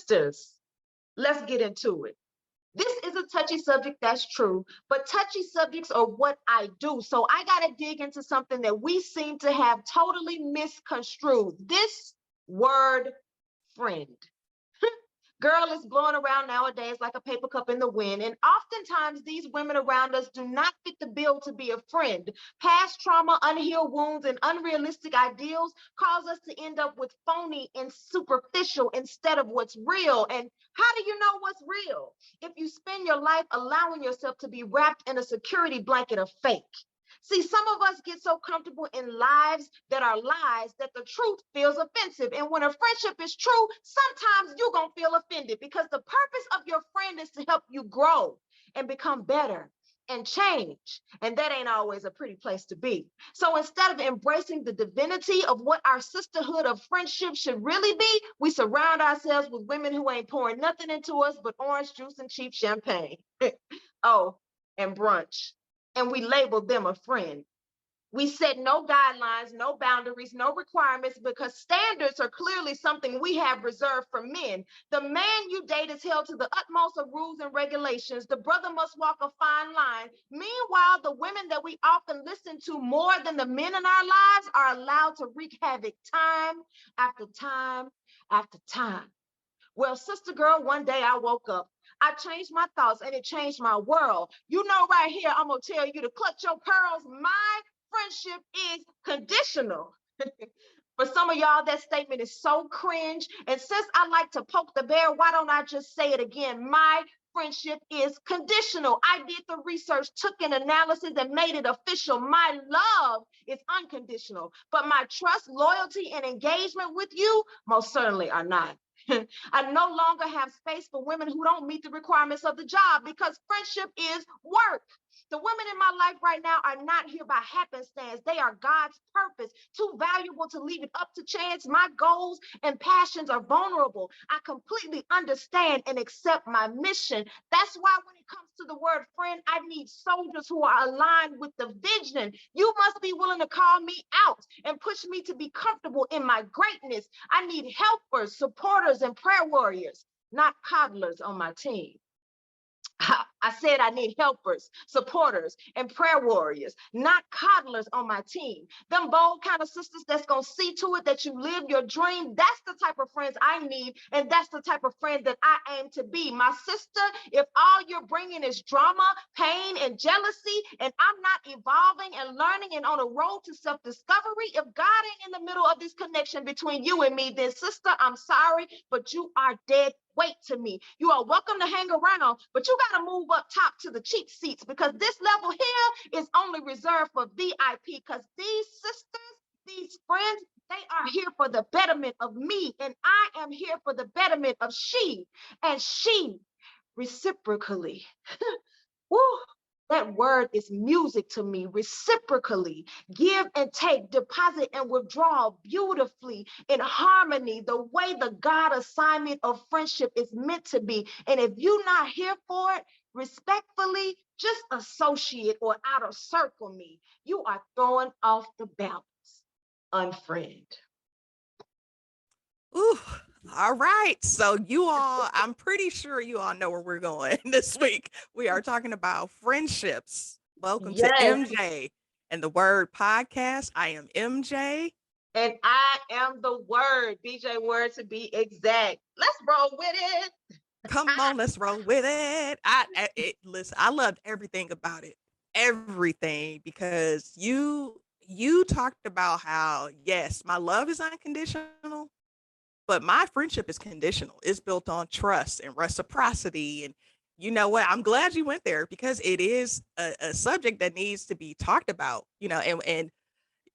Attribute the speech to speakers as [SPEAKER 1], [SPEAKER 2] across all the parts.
[SPEAKER 1] sisters, let's get into it. This is a touchy subject, that's true, but touchy subjects are what I do. So I got to dig into something that we seem to have totally misconstrued. This word friend. Girl, is blowing around nowadays like a paper cup in the wind. And oftentimes these women around us do not fit the bill to be a friend. Past trauma, unhealed wounds, and unrealistic ideals cause us to end up with phony and superficial instead of what's real. And how do you know what's real? If you spend your life allowing yourself to be wrapped in a security blanket of fake. See, some of us get so comfortable in lives that are lies that the truth feels offensive. And when a friendship is true, sometimes you're going to feel offended because the purpose of your friend is to help you grow and become better and change. And that ain't always a pretty place to be. So instead of embracing the divinity of what our sisterhood of friendship should really be, we surround ourselves with women who ain't pouring nothing into us but orange juice and cheap champagne. Oh, and brunch. And we label them a friend. We set no guidelines, no boundaries, no requirements because standards are clearly something we have reserved for men. The man you date is held to the utmost of rules and regulations. The brother must walk a fine line. Meanwhile, the women that we often listen to more than the men in our lives are allowed to wreak havoc time after time after time. Well, sister girl, one day I woke up. I changed my thoughts and it changed my world. You know, right here, I'm going to tell you to clutch your pearls. My friendship is conditional. For some of y'all, that statement is so cringe. And since I like to poke the bear, why don't I just say it again? My friendship is conditional. I did the research, took an analysis, and made it official. My love is unconditional, but my trust, loyalty, and engagement with you most certainly are not. I no longer have space for women who don't meet the requirements of the job because friendship is work. The women in my life right now are not here by happenstance. They are God's purpose, too valuable to leave it up to chance. My goals and passions are vulnerable. I completely understand and accept my mission. That's why when it comes to the word friend, I need soldiers who are aligned with the vision. You must be willing to call me out and push me to be comfortable in my greatness. I need helpers, supporters, and prayer warriors, not coddlers on my team. I said I need helpers, supporters, and prayer warriors, not coddlers on my team. Them bold kind of sisters that's going to see to it that you live your dream. That's the type of friends I need, and that's the type of friend that I aim to be. My sister, if all you're bringing is drama, pain, and jealousy, and I'm not evolving and learning and on a road to self-discovery, if God ain't in the middle of this connection between you and me, then sister, I'm sorry, but you are dead weight to me. You are welcome to hang around, but you got to move up top to the cheap seats because this level here is only reserved for VIP because these sisters, these friends, they are here for the betterment of me, and I am here for the betterment of she, and she reciprocally. Woo. That word is music to me. Reciprocally, give and take, deposit and withdraw beautifully in harmony, the way the God assignment of friendship is meant to be. And if you're not here for it, respectfully, just associate or outer circle me. You are throwing off the balance. Unfriend.
[SPEAKER 2] Ooh, all right. So you all, I'm pretty sure you all know where we're going this week. We are talking about friendships. Welcome to
[SPEAKER 1] Yes.
[SPEAKER 2] MJ and the Word Podcast. I am MJ.
[SPEAKER 1] And I am the Word, BJ Word to be exact. Let's roll with it.
[SPEAKER 2] Come on, let's roll with it. Listen, I loved everything about it. Everything, because you talked about how, yes, my love is unconditional, but my friendship is conditional. It's built on trust and reciprocity. And you know what? I'm glad you went there because it is a subject that needs to be talked about, and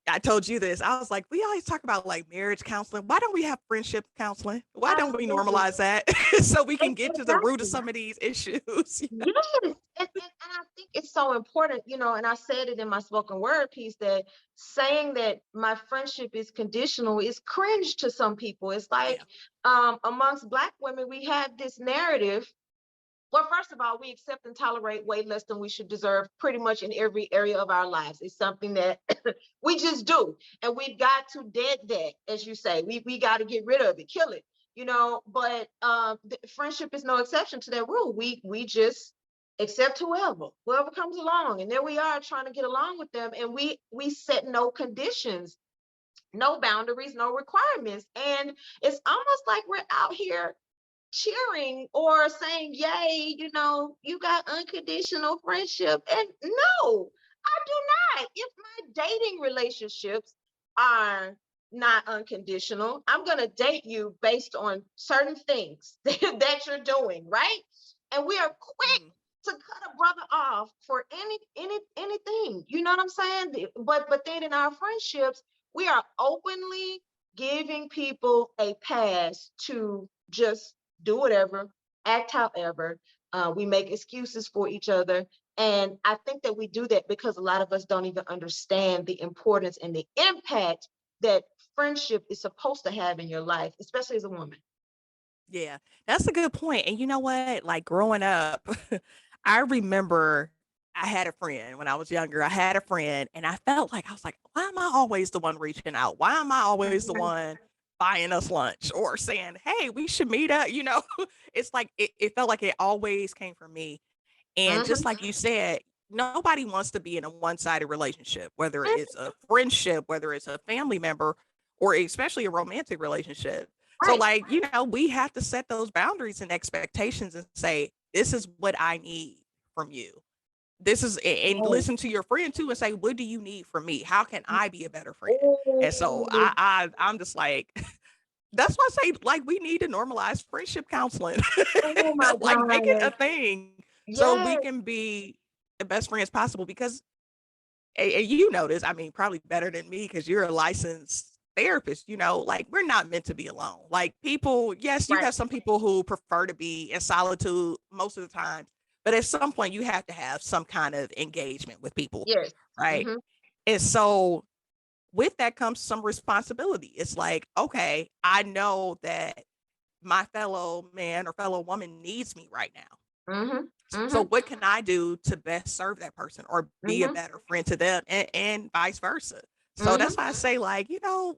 [SPEAKER 2] I told you this. I was like, we always talk about like marriage counseling. Why don't we have friendship counseling? Why don't we
[SPEAKER 1] Absolutely.
[SPEAKER 2] normalize that so we can get to the root of
[SPEAKER 1] Exactly.
[SPEAKER 2] some of these issues?
[SPEAKER 1] Yes. And I think it's so important, and I said it in my spoken word piece that saying that my friendship is conditional is cringe to some people. It's like amongst Black women, we have this narrative. Well, first of all, we accept and tolerate way less than we should deserve pretty much in every area of our lives. It's something that we just do. And we've got to dead that, as you say. We got to get rid of it, kill it. But friendship is no exception to that rule. We just accept whoever comes along, and there we are trying to get along with them, and we set no conditions, no boundaries, no requirements, and it's almost like we're out here cheering or saying, yay, you got unconditional friendship. And no, I do not. If my dating relationships are not unconditional, I'm going to date you based on certain things that you're doing, right? And we are quick
[SPEAKER 2] Mhm.
[SPEAKER 1] to cut a brother off for anything. You know what I'm saying? But then in our friendships, we are openly giving people a pass to just do whatever, act however. We make excuses for each other. And I think that we do that because a lot of us don't even understand the importance and the impact that friendship is supposed to have in your life, especially as a woman.
[SPEAKER 2] Yeah, that's a good point. And you know what? Like growing up, I remember I had a friend when I was younger. I had a friend, and I felt like I was like, why am I always the one reaching out? Why am I always the
[SPEAKER 1] Mhm,
[SPEAKER 2] one buying us lunch or saying, hey, we should meet up? It's like it felt like it always came from me. And just
[SPEAKER 1] mhm,
[SPEAKER 2] like you said, nobody wants to be in a one-sided relationship, whether
[SPEAKER 1] mhm.
[SPEAKER 2] it's a friendship, whether it's a family member, or especially a romantic relationship. So,
[SPEAKER 1] Right.
[SPEAKER 2] like, we have to set those boundaries and expectations and say, this is what I need from you. And
[SPEAKER 1] Yes.
[SPEAKER 2] listen to your friend too and say, what do you need from me? How can I be a better friend? And so
[SPEAKER 1] Oh,
[SPEAKER 2] I'm just like, that's why I say, like, we need to normalize friendship counseling,
[SPEAKER 1] oh my
[SPEAKER 2] like, make it a
[SPEAKER 1] God.
[SPEAKER 2] thing so we
[SPEAKER 1] Yes.
[SPEAKER 2] can be the best friends possible. Because, and know this, I mean, probably better than me because you're a licensed therapist, like we're not meant to be alone. Like people, yes, you
[SPEAKER 1] Right.
[SPEAKER 2] have some people who prefer to be in solitude most of the time, but at some point you have to have some kind of engagement with people,
[SPEAKER 1] Yes.
[SPEAKER 2] right?
[SPEAKER 1] Hmm.
[SPEAKER 2] And so with that comes some responsibility. It's like, okay, I know that my fellow man or fellow woman needs me right now.
[SPEAKER 1] Hmm.
[SPEAKER 2] So
[SPEAKER 1] Hmm.
[SPEAKER 2] what can I do to best serve that person or be a
[SPEAKER 1] Hmm.
[SPEAKER 2] better friend to them, and vice versa? So
[SPEAKER 1] Hmm.
[SPEAKER 2] that's why I say, like, can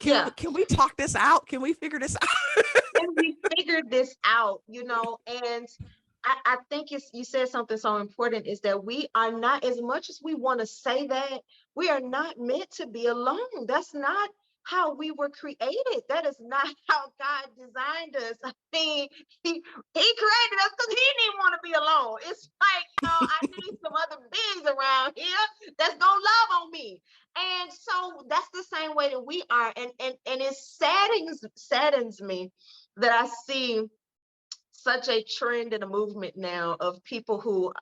[SPEAKER 1] Yeah.
[SPEAKER 2] can we talk this out? Can we figure this out?
[SPEAKER 1] And we figured this out, and I think you said something so important is that we are not, as much as we want to say that, we are not meant to be alone. That's not how we were created. That is not how God designed us. I mean, he created us because he didn't want to be alone. It's like, I need some other beings around here that's gonna love on me. And so that's the same way that we are. And it saddens me that I see such a trend and a movement now of people who,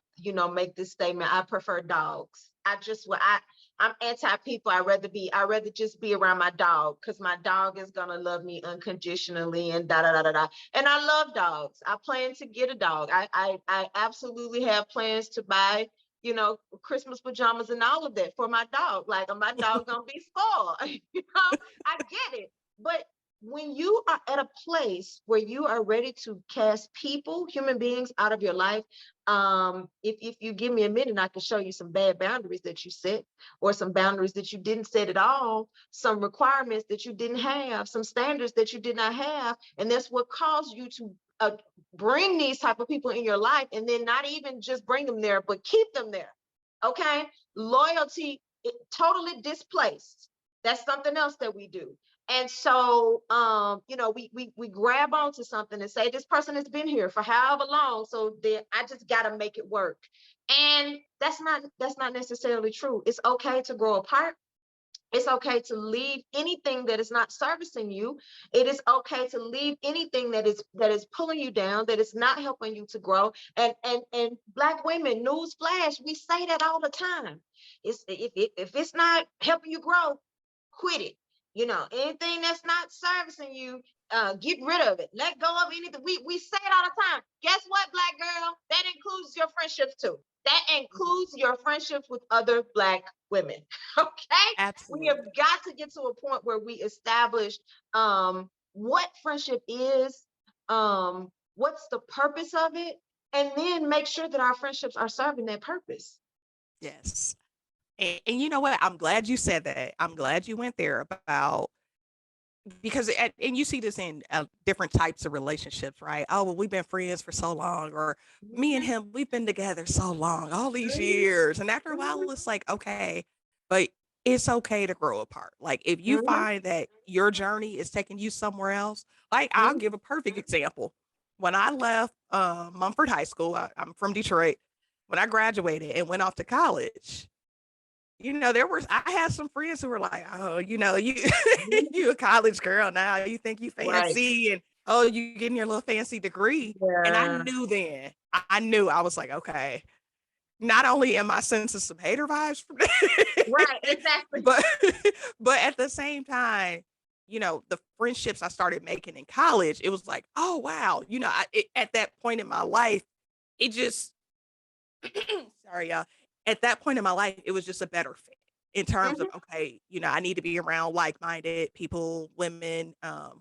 [SPEAKER 1] make this statement, I prefer dogs. I'm anti people. I rather just be around my dog because my dog is gonna love me unconditionally and da da da da da. And I love dogs. I plan to get a dog. I absolutely have plans to buy, Christmas pajamas and all of that for my dog. Like my dog gonna be spoiled. I get it. But when you are at a place where you are ready to cast human beings out of your life, if you give me a minute, I can show you some bad boundaries that you set, or some boundaries that you didn't set at all, some requirements that you didn't have, some standards that you did not have, and that's what caused you to bring these type of people in your life, and then not even just bring them there, but keep them there. Okay, loyalty totally displaced. That's something else that we do. And so, we grab onto something and say, this person has been here for however long, so I just got to make it work. And that's not necessarily true. It's okay to grow apart. It's okay to leave anything that is not servicing you. It is okay to leave anything that is pulling you down, that is not helping you to grow. And Black women, news flash, we say that all the time. If it's not helping you grow, quit it. Anything that's not servicing you, get rid of it. Let go of anything. We say it all the time. Guess what, Black girl? That includes your friendships too. That includes your friendships with other Black women. Okay? We have
[SPEAKER 2] Absolutely.
[SPEAKER 1] got to get to a point where we establish what friendship is, what's the purpose of it, and then make sure that our friendships are serving that purpose.
[SPEAKER 2] Yes. And you know what? I'm glad you said that. I'm glad you went there about because and you see this in different types of relationships, right? Oh, well, we've been friends for so long, or me and
[SPEAKER 1] Mhm,
[SPEAKER 2] him, we've been together so long, all these
[SPEAKER 1] mhm,
[SPEAKER 2] years. And after a while,
[SPEAKER 1] mhm,
[SPEAKER 2] it's like, okay, but it's okay to grow apart. Like if you
[SPEAKER 1] mhm,
[SPEAKER 2] find that your journey is taking you somewhere else, like I'll
[SPEAKER 1] mhm.
[SPEAKER 2] give a perfect example. When I left Mumford High School, I'm from Detroit. When I graduated and went off to college, I had some friends who were like, oh, you
[SPEAKER 1] Mhm.
[SPEAKER 2] you a college girl now, you think you
[SPEAKER 1] Right.
[SPEAKER 2] fancy, and oh, you getting your little fancy degree. And I
[SPEAKER 1] Yeah.
[SPEAKER 2] knew then, I knew I was like, okay, not only am I sensing some hater vibes from
[SPEAKER 1] Right. Exactly.
[SPEAKER 2] but but at the same time, the friendships I started making in college, it was like, oh wow, at that point in my life, it just sorry, y'all. At that point in my life, it was just a better fit in terms of,
[SPEAKER 1] Mhm.
[SPEAKER 2] okay, I need to be around like-minded people, women,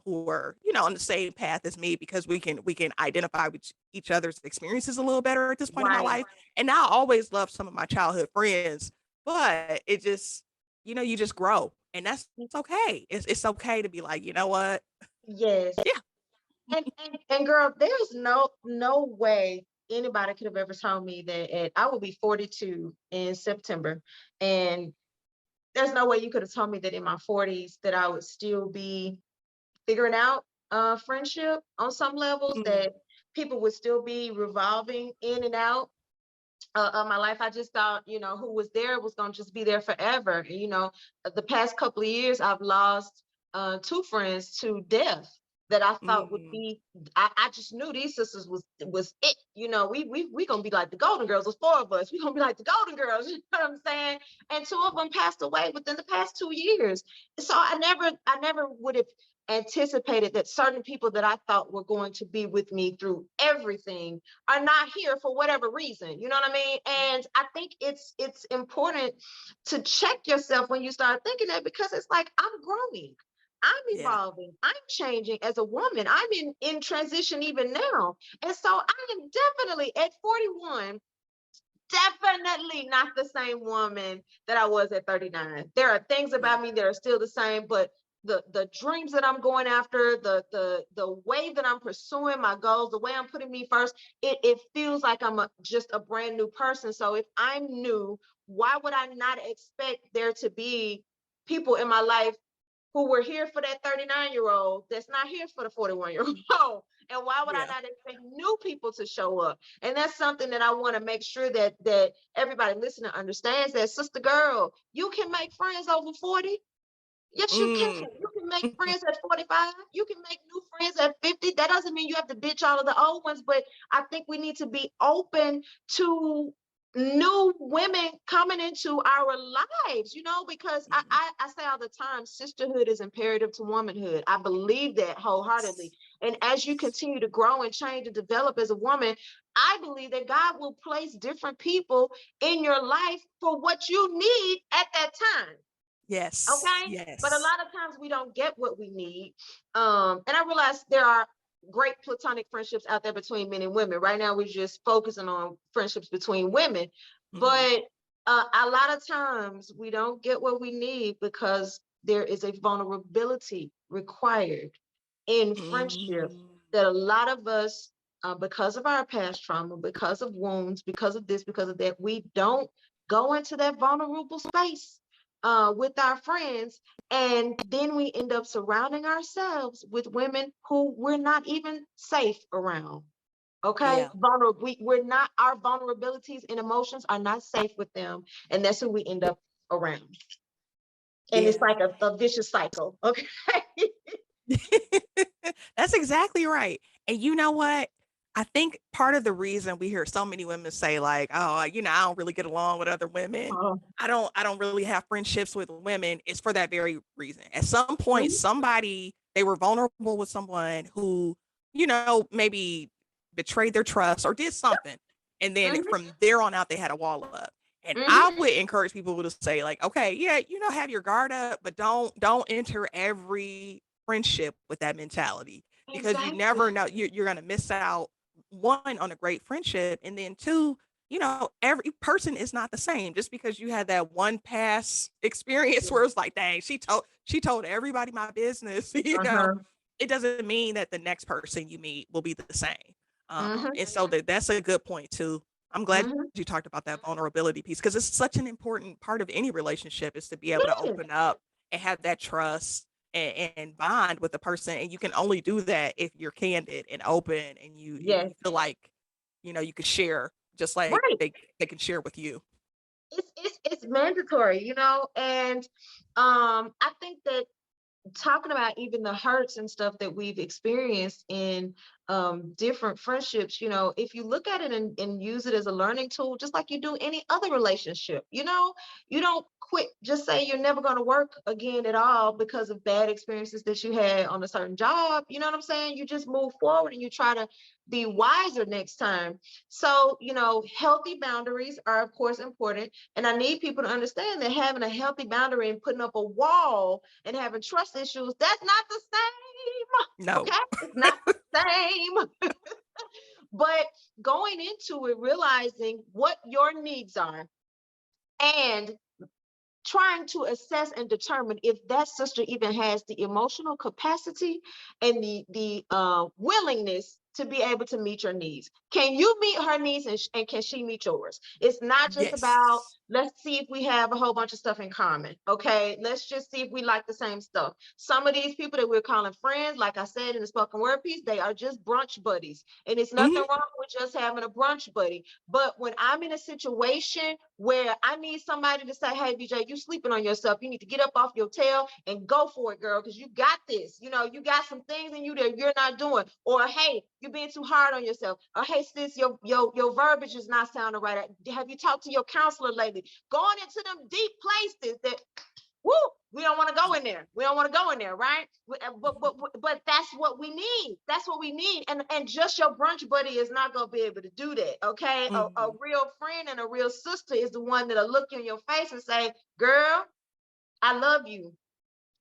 [SPEAKER 2] who are, on the same path as me, because we can identify with each other's experiences a little better at this point in my
[SPEAKER 1] Right.
[SPEAKER 2] life. And I always loved some of my childhood friends, but it just, you just grow, and that's it's okay. It's okay to be like, you know what?
[SPEAKER 1] Yes.
[SPEAKER 2] Yeah.
[SPEAKER 1] And girl, there's no way anybody could have ever told me that I will be 42 in September. And there's no way you could have told me that in my 40s that I would still be figuring out friendship on some levels,
[SPEAKER 2] Mm,
[SPEAKER 1] that people would still be revolving in and out of my life. I just thought, who was there was going to just be there forever. And, the past couple of years, I've lost two friends to death that I thought would
[SPEAKER 2] mm,
[SPEAKER 1] be. I just knew these sisters was it. We gonna be like the Golden Girls. There's four of us. We gonna be like the Golden Girls. You know what I'm saying? And two of them passed away within the past 2 years. So I never would have anticipated that certain people that I thought were going to be with me through everything are not here for whatever reason. You know what I mean? And I think it's important to check yourself when you start thinking that, because it's like, I'm growing, I'm
[SPEAKER 2] yeah.
[SPEAKER 1] evolving, I'm changing as a woman, I'm in transition even now. And so I am definitely at 41, definitely not the same woman that I was at 39. There are things
[SPEAKER 2] Yeah.
[SPEAKER 1] about me that are still the same, but the dreams that I'm going after, the way that I'm pursuing my goals, the way I'm putting me first, it feels like I'm just a brand new person. So if I'm new, why would I not expect there to be people in my life who were here for that 39-year-old that's not here for the 41-year-old? And why would I
[SPEAKER 2] Yeah.
[SPEAKER 1] not expect new people to show up? And that's something that I want to make sure that everybody listening understands, that, sister girl, you can make friends over 40. Yes, you can.
[SPEAKER 2] Mm.
[SPEAKER 1] You can make friends at 45. You can make new friends at 50. That doesn't mean you have to ditch all of the old ones, but I think we need to be open to new women coming into our lives, because I,
[SPEAKER 2] Mhm.
[SPEAKER 1] I, I say all the time, sisterhood is imperative to womanhood. I believe that wholeheartedly. And as you continue to grow and change and develop as a woman, I believe that God will place different people in your life for what you need at that time.
[SPEAKER 2] Yes.
[SPEAKER 1] Okay. But a
[SPEAKER 2] Yes.
[SPEAKER 1] lot of times we don't get what we need. And I realize there are great platonic friendships out there between men and women. Right now, we're just focusing on friendships between women.
[SPEAKER 2] Mhm.
[SPEAKER 1] But a lot of times we don't get what we need because there is a vulnerability required in friendship
[SPEAKER 2] Mm.
[SPEAKER 1] that a lot of us, because of our past trauma, because of wounds, because of this, because of that, we don't go into that vulnerable space with our friends. And then we end up surrounding ourselves with women who we're not even safe around. Okay.
[SPEAKER 2] Yeah.
[SPEAKER 1] Vulnerable. We're not, our vulnerabilities and emotions are not safe with them. And that's who we end up around. And it's
[SPEAKER 2] Yeah.
[SPEAKER 1] like a vicious cycle. Okay.
[SPEAKER 2] That's exactly right. And you know what? I think part of the reason we hear so many women say like, "Oh, I don't really get along with other women.
[SPEAKER 1] Oh,
[SPEAKER 2] I don't really have friendships with women," is for that very reason. At some point,
[SPEAKER 1] mhm,
[SPEAKER 2] somebody they were vulnerable with someone who, maybe betrayed their trust or did something. And then
[SPEAKER 1] mhm,
[SPEAKER 2] from there on out, they had a wall up. And
[SPEAKER 1] mhm.
[SPEAKER 2] I would encourage people to say, like, okay, yeah, have your guard up, but don't enter every friendship with that mentality, because you never
[SPEAKER 1] Exactly.
[SPEAKER 2] know, you're going to miss out, one, on a great friendship, and then two, every person is not the same. Just because you had that one past experience where it's like, dang, she told everybody my business,
[SPEAKER 1] Uh-huh.
[SPEAKER 2] it doesn't mean that the next person you meet will be the same.
[SPEAKER 1] Mm-hmm.
[SPEAKER 2] And so that's a good point too. I'm glad
[SPEAKER 1] Mm-hmm.
[SPEAKER 2] you talked about that vulnerability piece because it's such an important part of any relationship is to be able to
[SPEAKER 1] Yes.
[SPEAKER 2] open up and have that trust and bond with the person. And you can only do that if you're candid and open and you
[SPEAKER 1] Yes.
[SPEAKER 2] feel like, you can share just like
[SPEAKER 1] Right.
[SPEAKER 2] they can share with you.
[SPEAKER 1] It's mandatory, and I think that talking about even the hurts and stuff that we've experienced in different friendships, if you look at it and use it as a learning tool, just like you do any other relationship, you don't quit, just say you're never going to work again at all because of bad experiences that you had on a certain job. You know what I'm saying? You just move forward and you try to be wiser next time. So, healthy boundaries are, of course, important. And I need people to understand that having a healthy boundary and putting up a wall and having trust issues, that's not the same.
[SPEAKER 2] No.
[SPEAKER 1] Okay? It's not the same. But going into it, realizing what your needs are and trying to assess and determine if that sister even has the emotional capacity and the willingness to be able to meet your needs. Can you meet her needs, and can she meet yours? It's not just about,
[SPEAKER 2] Yes.
[SPEAKER 1] let's see if we have a whole bunch of stuff in common. Okay, let's just see if we like the same stuff. Some of these people that we're calling friends, like I said in the spoken word piece, they are just brunch buddies, and it's nothing
[SPEAKER 2] Hmm.
[SPEAKER 1] wrong with just having a brunch buddy. But when I'm in a situation where I need somebody to say, hey, BJ, you sleeping on yourself. You need to get up off your tail and go for it, girl, because you got this. You got some things in you that you're not doing. Or, hey, you're being too hard on yourself. Or, hey, sis, your verbiage is not sounding right. Have you talked to your counselor lately? Going into them deep places that, woo, we don't want to go in there. We don't want to go in there, right? But that's what we need. That's what we need. And just your brunch buddy is not going to be able to do that. Okay. A
[SPEAKER 2] Hmm.
[SPEAKER 1] real friend and a real sister is the one that'll look you in your face and say, girl, I love you,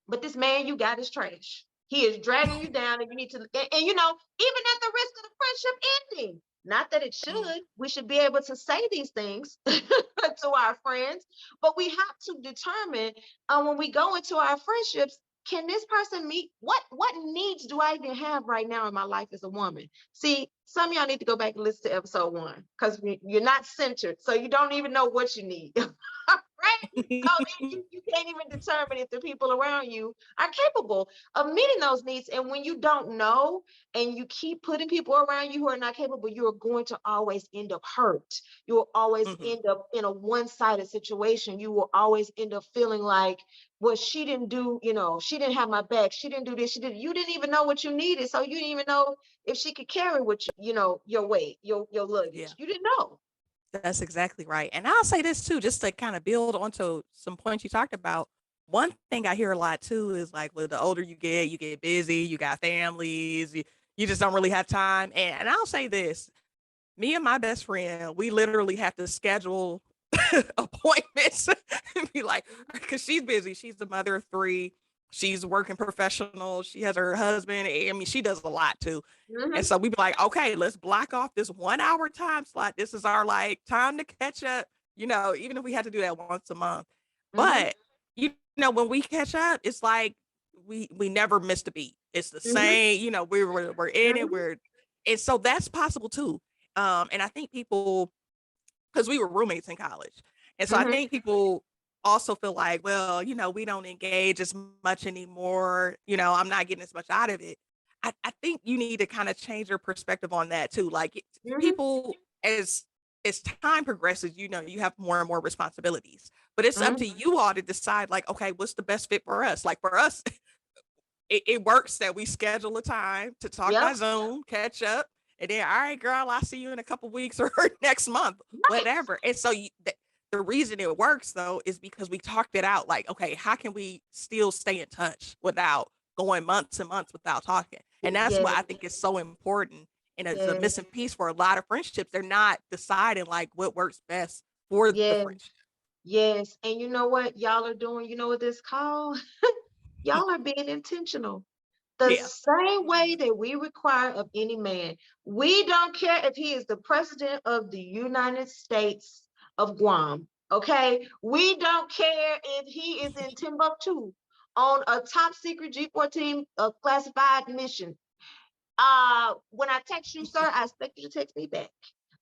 [SPEAKER 1] but this man you got is trash. He is dragging you down, and you need to, and even at the risk of the friendship ending. Not that it should. We should be able to say these things to our friends, but we have to determine when we go into our friendships, can this person meet what needs do I even have right now in my life as a woman? See, some of y'all need to go back and listen to episode 1 because you're not centered, so you don't even know what you need. Right? So then you can't even determine if the people around you are capable of meeting those needs. And when you don't know and you keep putting people around you who are not capable, you're going to always end up hurt. You will always
[SPEAKER 2] Hmm.
[SPEAKER 1] end up in a one-sided situation. You will always end up feeling like, well, she didn't do, she didn't have my back. She didn't do this. You didn't even know what you needed. So you didn't even know if she could carry what your weight, your
[SPEAKER 2] Yeah.
[SPEAKER 1] luggage. You didn't know.
[SPEAKER 2] That's exactly right. And I'll say this too, just to kind of build onto some points you talked about. One thing I hear a lot too is like, well, the older you get busy, you got families, you just don't really have time. And I'll say this, me and my best friend, we literally have to schedule appointments and be like, because she's busy. She's the mother of three. She's a working professional. She has her husband. I mean, she does a lot too. And
[SPEAKER 1] Hmm.
[SPEAKER 2] so we'd be like, okay, let's block off this 1 hour time slot. This is our like time to catch up, even if we had to do that once a month.
[SPEAKER 1] Hmm.
[SPEAKER 2] But when we catch up, it's like we never missed a beat. It's the
[SPEAKER 1] Hmm.
[SPEAKER 2] same, we're in it,
[SPEAKER 1] Hmm.
[SPEAKER 2] and so that's possible too. And I think people, because we were roommates in college. And so I
[SPEAKER 1] Hmm.
[SPEAKER 2] think people also feel like, well, we don't engage as much anymore. I'm not getting as much out of it. I think you need to kind of change your perspective on that too. Like
[SPEAKER 1] Hmm.
[SPEAKER 2] people, as time progresses, you have more and more responsibilities. But it's up
[SPEAKER 1] Hmm.
[SPEAKER 2] to you all to decide, like, okay, what's the best fit for us? Like for us, it works that we schedule a time to talk
[SPEAKER 1] Yep.
[SPEAKER 2] by Zoom, catch up, and then, all right, girl, I'll see you in a couple weeks or next month,
[SPEAKER 1] Right.
[SPEAKER 2] whatever. And so the reason it works though is because we talked it out. Like, okay, how can we still stay in touch without going months and months without talking? And that's
[SPEAKER 1] Yes.
[SPEAKER 2] why I think it's so important. And it's a
[SPEAKER 1] Yes.
[SPEAKER 2] missing piece for a lot of friendships. They're not deciding like what works best for the
[SPEAKER 1] Yes.
[SPEAKER 2] friendship.
[SPEAKER 1] Yes. And you know what y'all are doing? You know what this called? Y'all are being intentional. The
[SPEAKER 2] Yeah.
[SPEAKER 1] same way that we require of any man. We don't care if he is the president of the United States of Guam. Okay. We don't care if he is in Timbuktu on a top secret G14 classified mission. When I text you, sir, I expect you to text me back.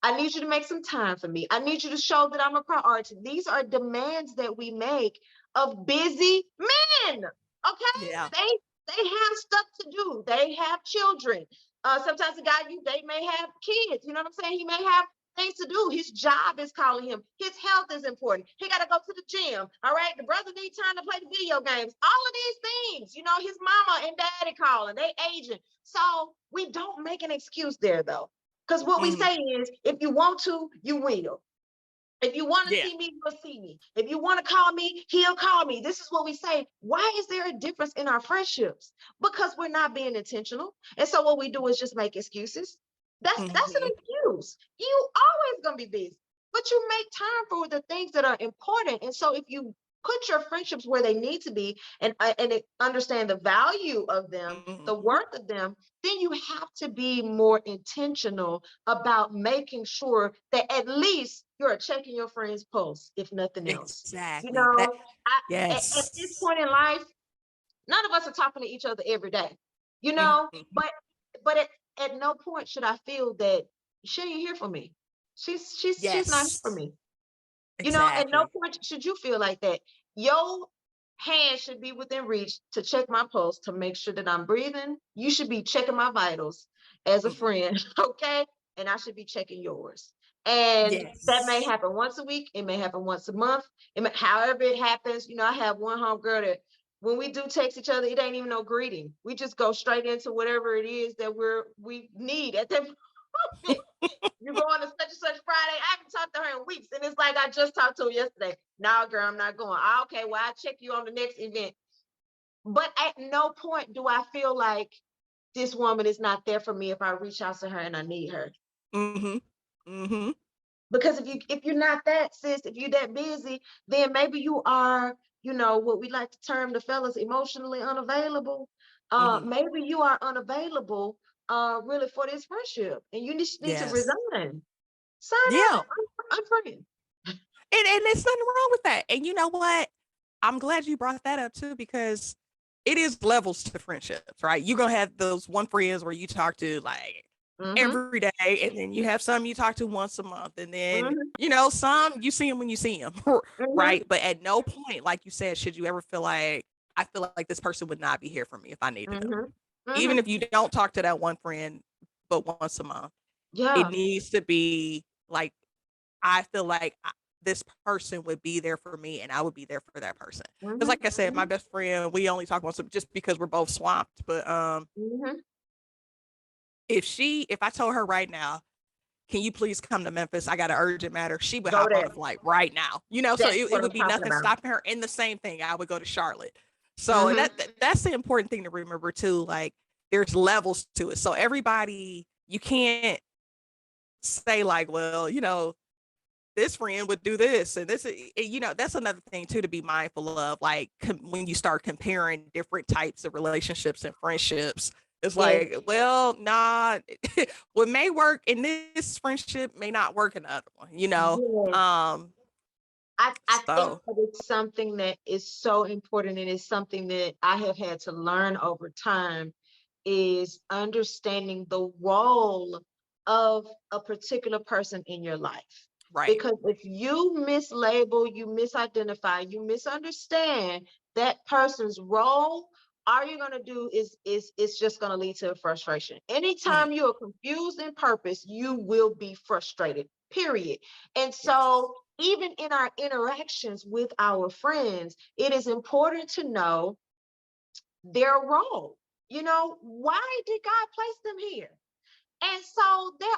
[SPEAKER 1] I need you to make some time for me. I need you to show that I'm a priority. These are demands that we make of busy men. Okay,
[SPEAKER 2] Yeah.
[SPEAKER 1] they have stuff to do. They have children. Sometimes the guy they may have kids. You know what I'm saying? He may have things to do. His job is calling him. His health is important. He got to go to the gym. All right. The brother needs time to play the video games. All of these things. You know, his mama and daddy calling. They aging. So we don't make an excuse there though. Because what we say is, if you want to, you will. If you want to
[SPEAKER 2] Yeah.
[SPEAKER 1] see me, you'll see me. If you want to call me, he'll call me. This is what we say. Why is there a difference in our friendships? Because we're not being intentional. And so what we do is just make excuses. That's an excuse. You always gonna be busy, but you make time for the things that are important. And so if you put your friendships where they need to be and understand the value of them, the worth of them, then you have to be more intentional about making sure that at least you're checking your friend's pulse, if nothing else. You
[SPEAKER 2] Exactly. That,
[SPEAKER 1] know, at this
[SPEAKER 2] yes.
[SPEAKER 1] point in life, none of us are talking to each other every day, you know, but at no point should I feel that she ain't here for me. She's not here for
[SPEAKER 2] Yes.
[SPEAKER 1] me. You know, at no
[SPEAKER 2] Exactly.
[SPEAKER 1] point should you feel like that. Your hand should be within reach to check my pulse to make sure that I'm breathing. You should be checking my vitals as a friend, okay? And I should be checking yours. And that may
[SPEAKER 2] Yes.
[SPEAKER 1] happen once a week. It may happen once a month. However it happens. You know, I have one homegirl that when we do text each other, it ain't even no greeting. We just go straight into whatever it is that we need at that moment. You go on to such and such Friday. I haven't talked to her in weeks. And it's like I just talked to her yesterday. No, girl, I'm not going. Okay, well, I'll check you on the next event. But at no point do I feel like this woman is not there for me if I reach out to her and I need her. Because if you're not that, sis, if you're that busy, then maybe you are, you know, what we like to term the fellas emotionally unavailable. Maybe you are unavailable really for this friendship and you just need to
[SPEAKER 2] Yes.
[SPEAKER 1] resign. Sign
[SPEAKER 2] Yeah.
[SPEAKER 1] out. Unfriend.
[SPEAKER 2] And there's nothing wrong with that. And you know what? I'm glad you brought that up too, because it is levels to friendships, right? You're gonna have those one friends where you talk to like
[SPEAKER 1] Mm-hmm.
[SPEAKER 2] every day, and then you have some you talk to once a month, and then
[SPEAKER 1] Mm-hmm.
[SPEAKER 2] some you see them when you see them,
[SPEAKER 1] Mm-hmm.
[SPEAKER 2] right? But at no point, like you said, should you ever feel like I feel like this person would not be here for me if I needed them,
[SPEAKER 1] Mm-hmm.
[SPEAKER 2] even
[SPEAKER 1] Mm-hmm.
[SPEAKER 2] if you don't talk to that one friend, but once a month. It
[SPEAKER 1] Yeah.
[SPEAKER 2] needs to be like I feel like this person would be there for me and I would be there for that person. Because
[SPEAKER 1] Mm-hmm.
[SPEAKER 2] like I said, my best friend, we only talk once just because we're both swamped. But
[SPEAKER 1] Mm-hmm.
[SPEAKER 2] if I told her right now, can you please come to Memphis? I got an urgent matter. She would
[SPEAKER 1] Go
[SPEAKER 2] hop on
[SPEAKER 1] there.
[SPEAKER 2] a flight right now. You know, so
[SPEAKER 1] That's
[SPEAKER 2] it
[SPEAKER 1] what
[SPEAKER 2] would
[SPEAKER 1] I'm
[SPEAKER 2] be
[SPEAKER 1] talking
[SPEAKER 2] nothing
[SPEAKER 1] about.
[SPEAKER 2] stopping her. And the same thing, I would go to Charlotte. So and
[SPEAKER 1] Mm-hmm.
[SPEAKER 2] that's the important thing to remember too. Like there's levels to it. So everybody, you can't say like, well, this friend would do this and this, that's another thing too to be mindful of, like when you start comparing different types of relationships and friendships, it's
[SPEAKER 1] Yes.
[SPEAKER 2] like, well, nah, what may work in this friendship may not work in the other one,
[SPEAKER 1] Yes. I think
[SPEAKER 2] so
[SPEAKER 1] that it's something that is so important and it's something that I have had to learn over time is understanding the role of a particular person in your life.
[SPEAKER 2] right.
[SPEAKER 1] Because if you mislabel, you misidentify, you misunderstand that person's role, all you're gonna do is it's just gonna lead to frustration.
[SPEAKER 2] Mm,
[SPEAKER 1] Anytime you are confused in purpose, you will be frustrated. Period. And
[SPEAKER 2] yes.
[SPEAKER 1] so even in our interactions with our friends, it is important to know their role. You know, why did God place them here? And so there,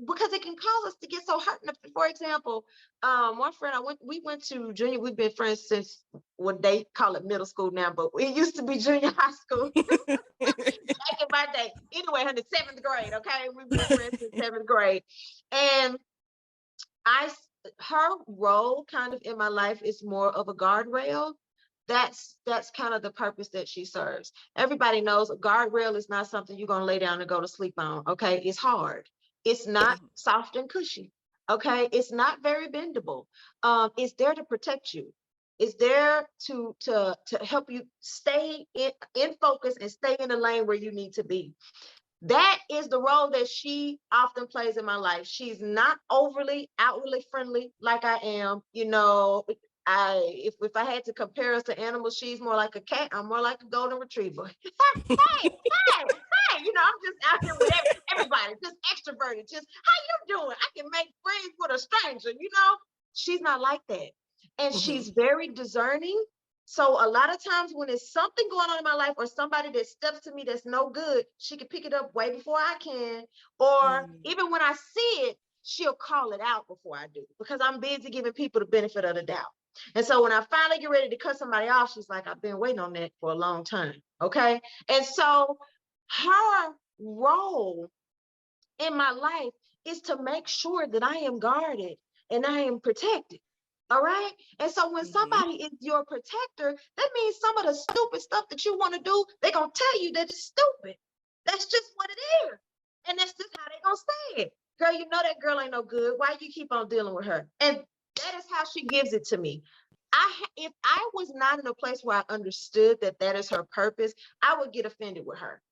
[SPEAKER 1] because it can cause us to get so hurt. For example, one friend we went to junior, we've been friends since what they call it middle school now, but it used to be junior high school back in my day. Anyway, in the seventh grade, okay? We've been friends since seventh grade. And her role kind of in my life is more of a guardrail. that's kind of the purpose that she serves. Everybody knows a guardrail is not something you're going to lay down and go to sleep on. Okay, it's hard. It's not soft and cushy. Okay, it's not very bendable. It's there to protect you. It's there to help you stay in focus and stay in the lane where you need to be. That is the role that she often plays in my life. She's not overly outwardly friendly like I am. You know, if I had to compare us to animals, she's more like a cat. I'm more like a golden retriever. Hey, you know, I'm just out here with everybody, just extroverted. Just how you doing? I can make friends with a stranger. You know, she's not like that, and she's very discerning. So a lot of times when it's something going on in my life or somebody that steps to me that's no good, she can pick it up way before I can. Or even when I see it, she'll call it out before I do because I'm busy giving people the benefit of the doubt. And so when I finally get ready to cut somebody off, she's like, I've been waiting on that for a long time. Okay. And so her role in my life is to make sure that I am guarded and I am protected. All right. And so when somebody is your protector, that means some of the stupid stuff that you want to do, they're going to tell you that it's stupid. That's just what it is. And that's just how they're going to say it. Girl, you know that girl ain't no good. Why you keep on dealing with her? And that is how she gives it to me. If I was not in a place where I understood that that is her purpose, I would get offended with her.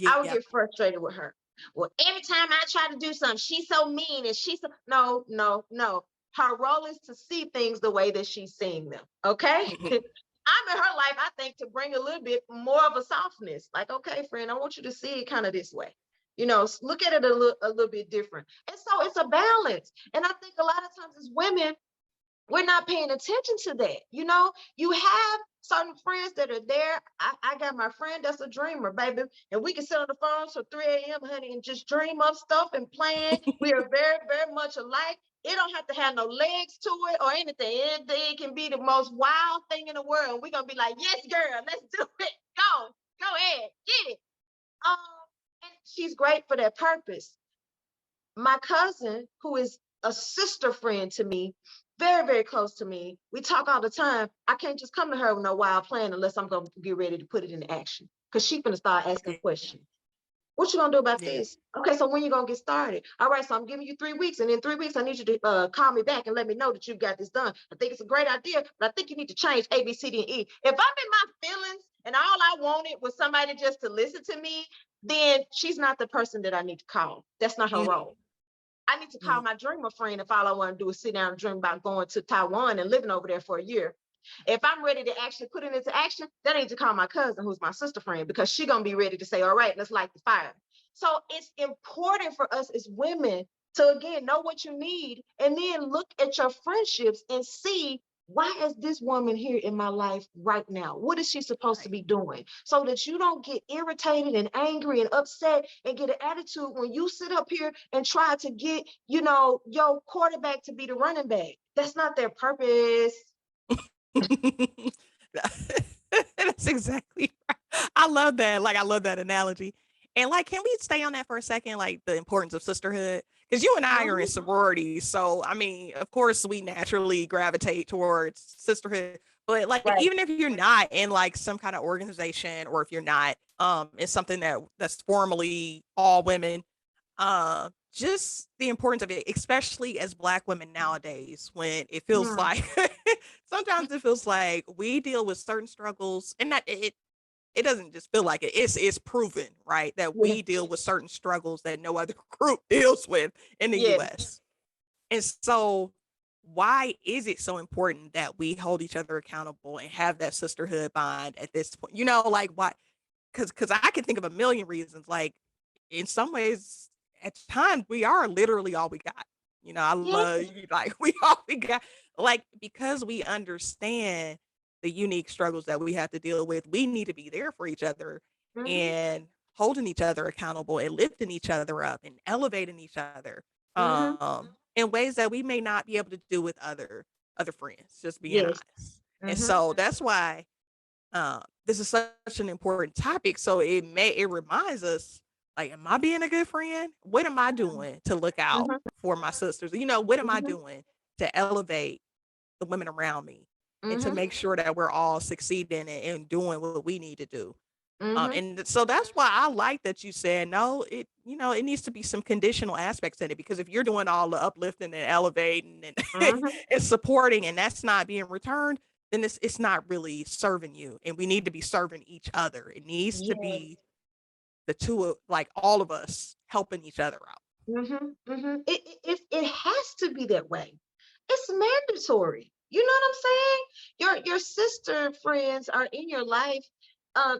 [SPEAKER 1] I would get frustrated with her. Well, every time I try to do something, she's so mean and she's so no. Her role is to see things the way that she's seeing them. Okay. I'm in her life, I think, to bring a little bit more of a softness. Like, okay, friend, I want you to see it kind of this way. You know, look at it a little bit different. And so it's a balance. And I think a lot of times as women, we're not paying attention to that. You know, you have certain friends that are there. I got my friend that's a dreamer, baby, and we can sit on the phone till 3 a.m., honey, and just dream up stuff and plan. We are very, very much alike. It don't have to have no legs to it or anything. It can be the most wild thing in the world. We're gonna be like, yes, girl, let's do it. Go ahead, get it. And she's great for that purpose. My cousin, who is a sister friend to me, very, very close to me, we talk all the time. I can't just come to her with no wild plan unless I'm going to get ready to put it into action. Because she's going to start asking questions. What you going to do about this? Okay, so when you going to get started? All right, so I'm giving you 3 weeks. And in 3 weeks, I need you to call me back and let me know that you've got this done. I think it's a great idea, but I think you need to change A, B, C, D, and E. If I'm in my feelings and all I wanted was somebody just to listen to me, then she's not the person that I need to call. That's not her role. I need to call my dreamer friend if all I want to do is sit down and dream about going to Taiwan and living over there for a year. If I'm ready to actually put it into action, then I need to call my cousin, who's my sister friend, because she's going to be ready to say, all right, let's light the fire. So it's important for us as women to, again, know what you need and then look at your friendships and see, why is this woman here in my life right now? What is she supposed to be doing? So that you don't get irritated and angry and upset and get an attitude when you sit up here and try to get, you know, your quarterback to be the running back. That's not their purpose.
[SPEAKER 2] That's exactly right. I love that. Like, I love that analogy. And like, can we stay on that for a second? Like the importance of sisterhood? Because you and I are in sororities. So, I mean, of course, we naturally gravitate towards sisterhood. But like, even if you're not in like some kind of organization, or if you're not in something that's formally all women, just the importance of it, especially as Black women nowadays, when it feels like sometimes it feels like we deal with certain struggles, and that it doesn't just feel like it. It's proven, right, that we deal with certain struggles that no other group deals with in the US. And so why is it so important that we hold each other accountable and have that sisterhood bond at this point? You know, like, why? Because I can think of a million reasons. Like, in some ways, at times, we are literally all we got. You know, I love you, like, we all we got. Like, because we understand the unique struggles that we have to deal with, we need to be there for each other and holding each other accountable and lifting each other up and elevating each other in ways that we may not be able to do with other friends, just being honest. And so that's why this is such an important topic. So it reminds us, like, am I being a good friend? What am I doing to look out for my sisters? You know, what am I doing to elevate the women around me? and to
[SPEAKER 1] Mm-hmm.
[SPEAKER 2] make sure that we're all succeeding and doing what we need to do.
[SPEAKER 1] Mm-hmm.
[SPEAKER 2] And so that's why I like that you said no. It it needs to be some conditional aspects in it, because if you're doing all the uplifting and elevating and
[SPEAKER 1] Mm-hmm.
[SPEAKER 2] and supporting, and that's not being returned, then it's not really serving you. And we need to be serving each other. It needs to
[SPEAKER 1] Yes.
[SPEAKER 2] be the two of, like, all of us helping each other out.
[SPEAKER 1] Mm-hmm. Mm-hmm. It has to be that way. It's mandatory. You know what I'm saying? Your sister friends are in your life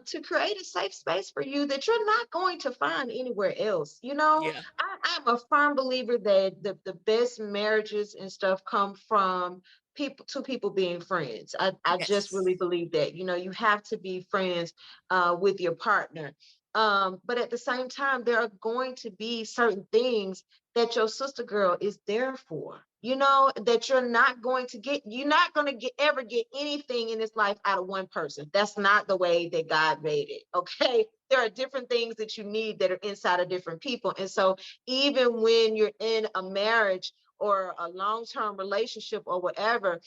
[SPEAKER 1] to create a safe space for you that you're not going to find anywhere else. You know,
[SPEAKER 2] Yeah.
[SPEAKER 1] I'm a firm believer that the best marriages and stuff come from two people being friends. I just
[SPEAKER 2] Yes.
[SPEAKER 1] really believe that. You know, you have to be friends with your partner. But at the same time, there are going to be certain things that your sister girl is there for, you know, that you're not going to ever get anything in this life out of one person. That's not the way that God made it. Okay. There are different things that you need that are inside of different people. And so even when you're in a marriage or a long-term relationship or whatever,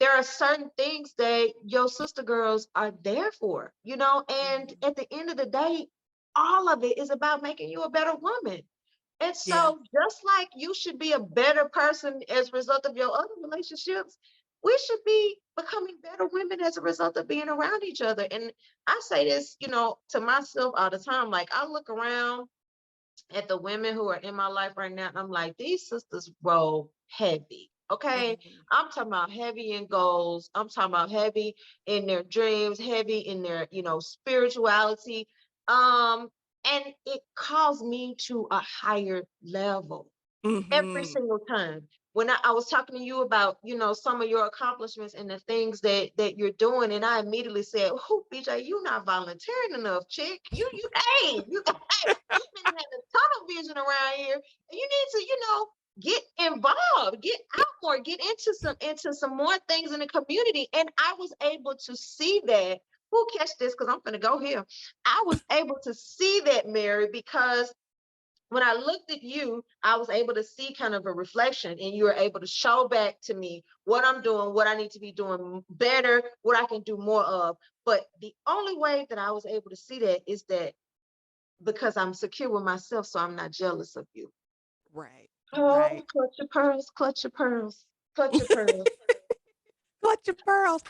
[SPEAKER 1] there are certain things that your sister girls are there for, you know, and
[SPEAKER 2] Mhm.
[SPEAKER 1] at the end of the day, all of it is about making you a better woman. And
[SPEAKER 2] Yeah.
[SPEAKER 1] so, just like you should be a better person as a result of your other relationships, we should be becoming better women as a result of being around each other. And I say this, you know, to myself all the time. Like, I look around at the women who are in my life right now, and I'm like, these sisters roll heavy. Okay.
[SPEAKER 2] Mhm.
[SPEAKER 1] I'm talking about heavy in goals. I'm talking about heavy in their dreams, heavy in their, you know, spirituality. And it calls me to a higher level every
[SPEAKER 2] Mhm.
[SPEAKER 1] single time. When I was talking to you about, you know, some of your accomplishments and the things that you're doing, and I immediately said, "Oh, BJ, you not volunteering enough, chick. Hey, hey, you've been having tunnel vision around here, and you need to, you know, get involved, get out more, get into some more things in the community." And I was able to see that. Who catch this? Because I'm gonna go here. I was able to see that, Mary, because when I looked at you, I was able to see kind of a reflection, and you were able to show back to me what I'm doing, what I need to be doing better, what I can do more of. But the only way that I was able to see that is that because I'm secure with myself, so I'm not jealous of you.
[SPEAKER 2] Right.
[SPEAKER 1] Oh,
[SPEAKER 2] Right.
[SPEAKER 1] clutch your pearls, clutch your pearls, clutch your pearls.
[SPEAKER 2] Clutch your pearls.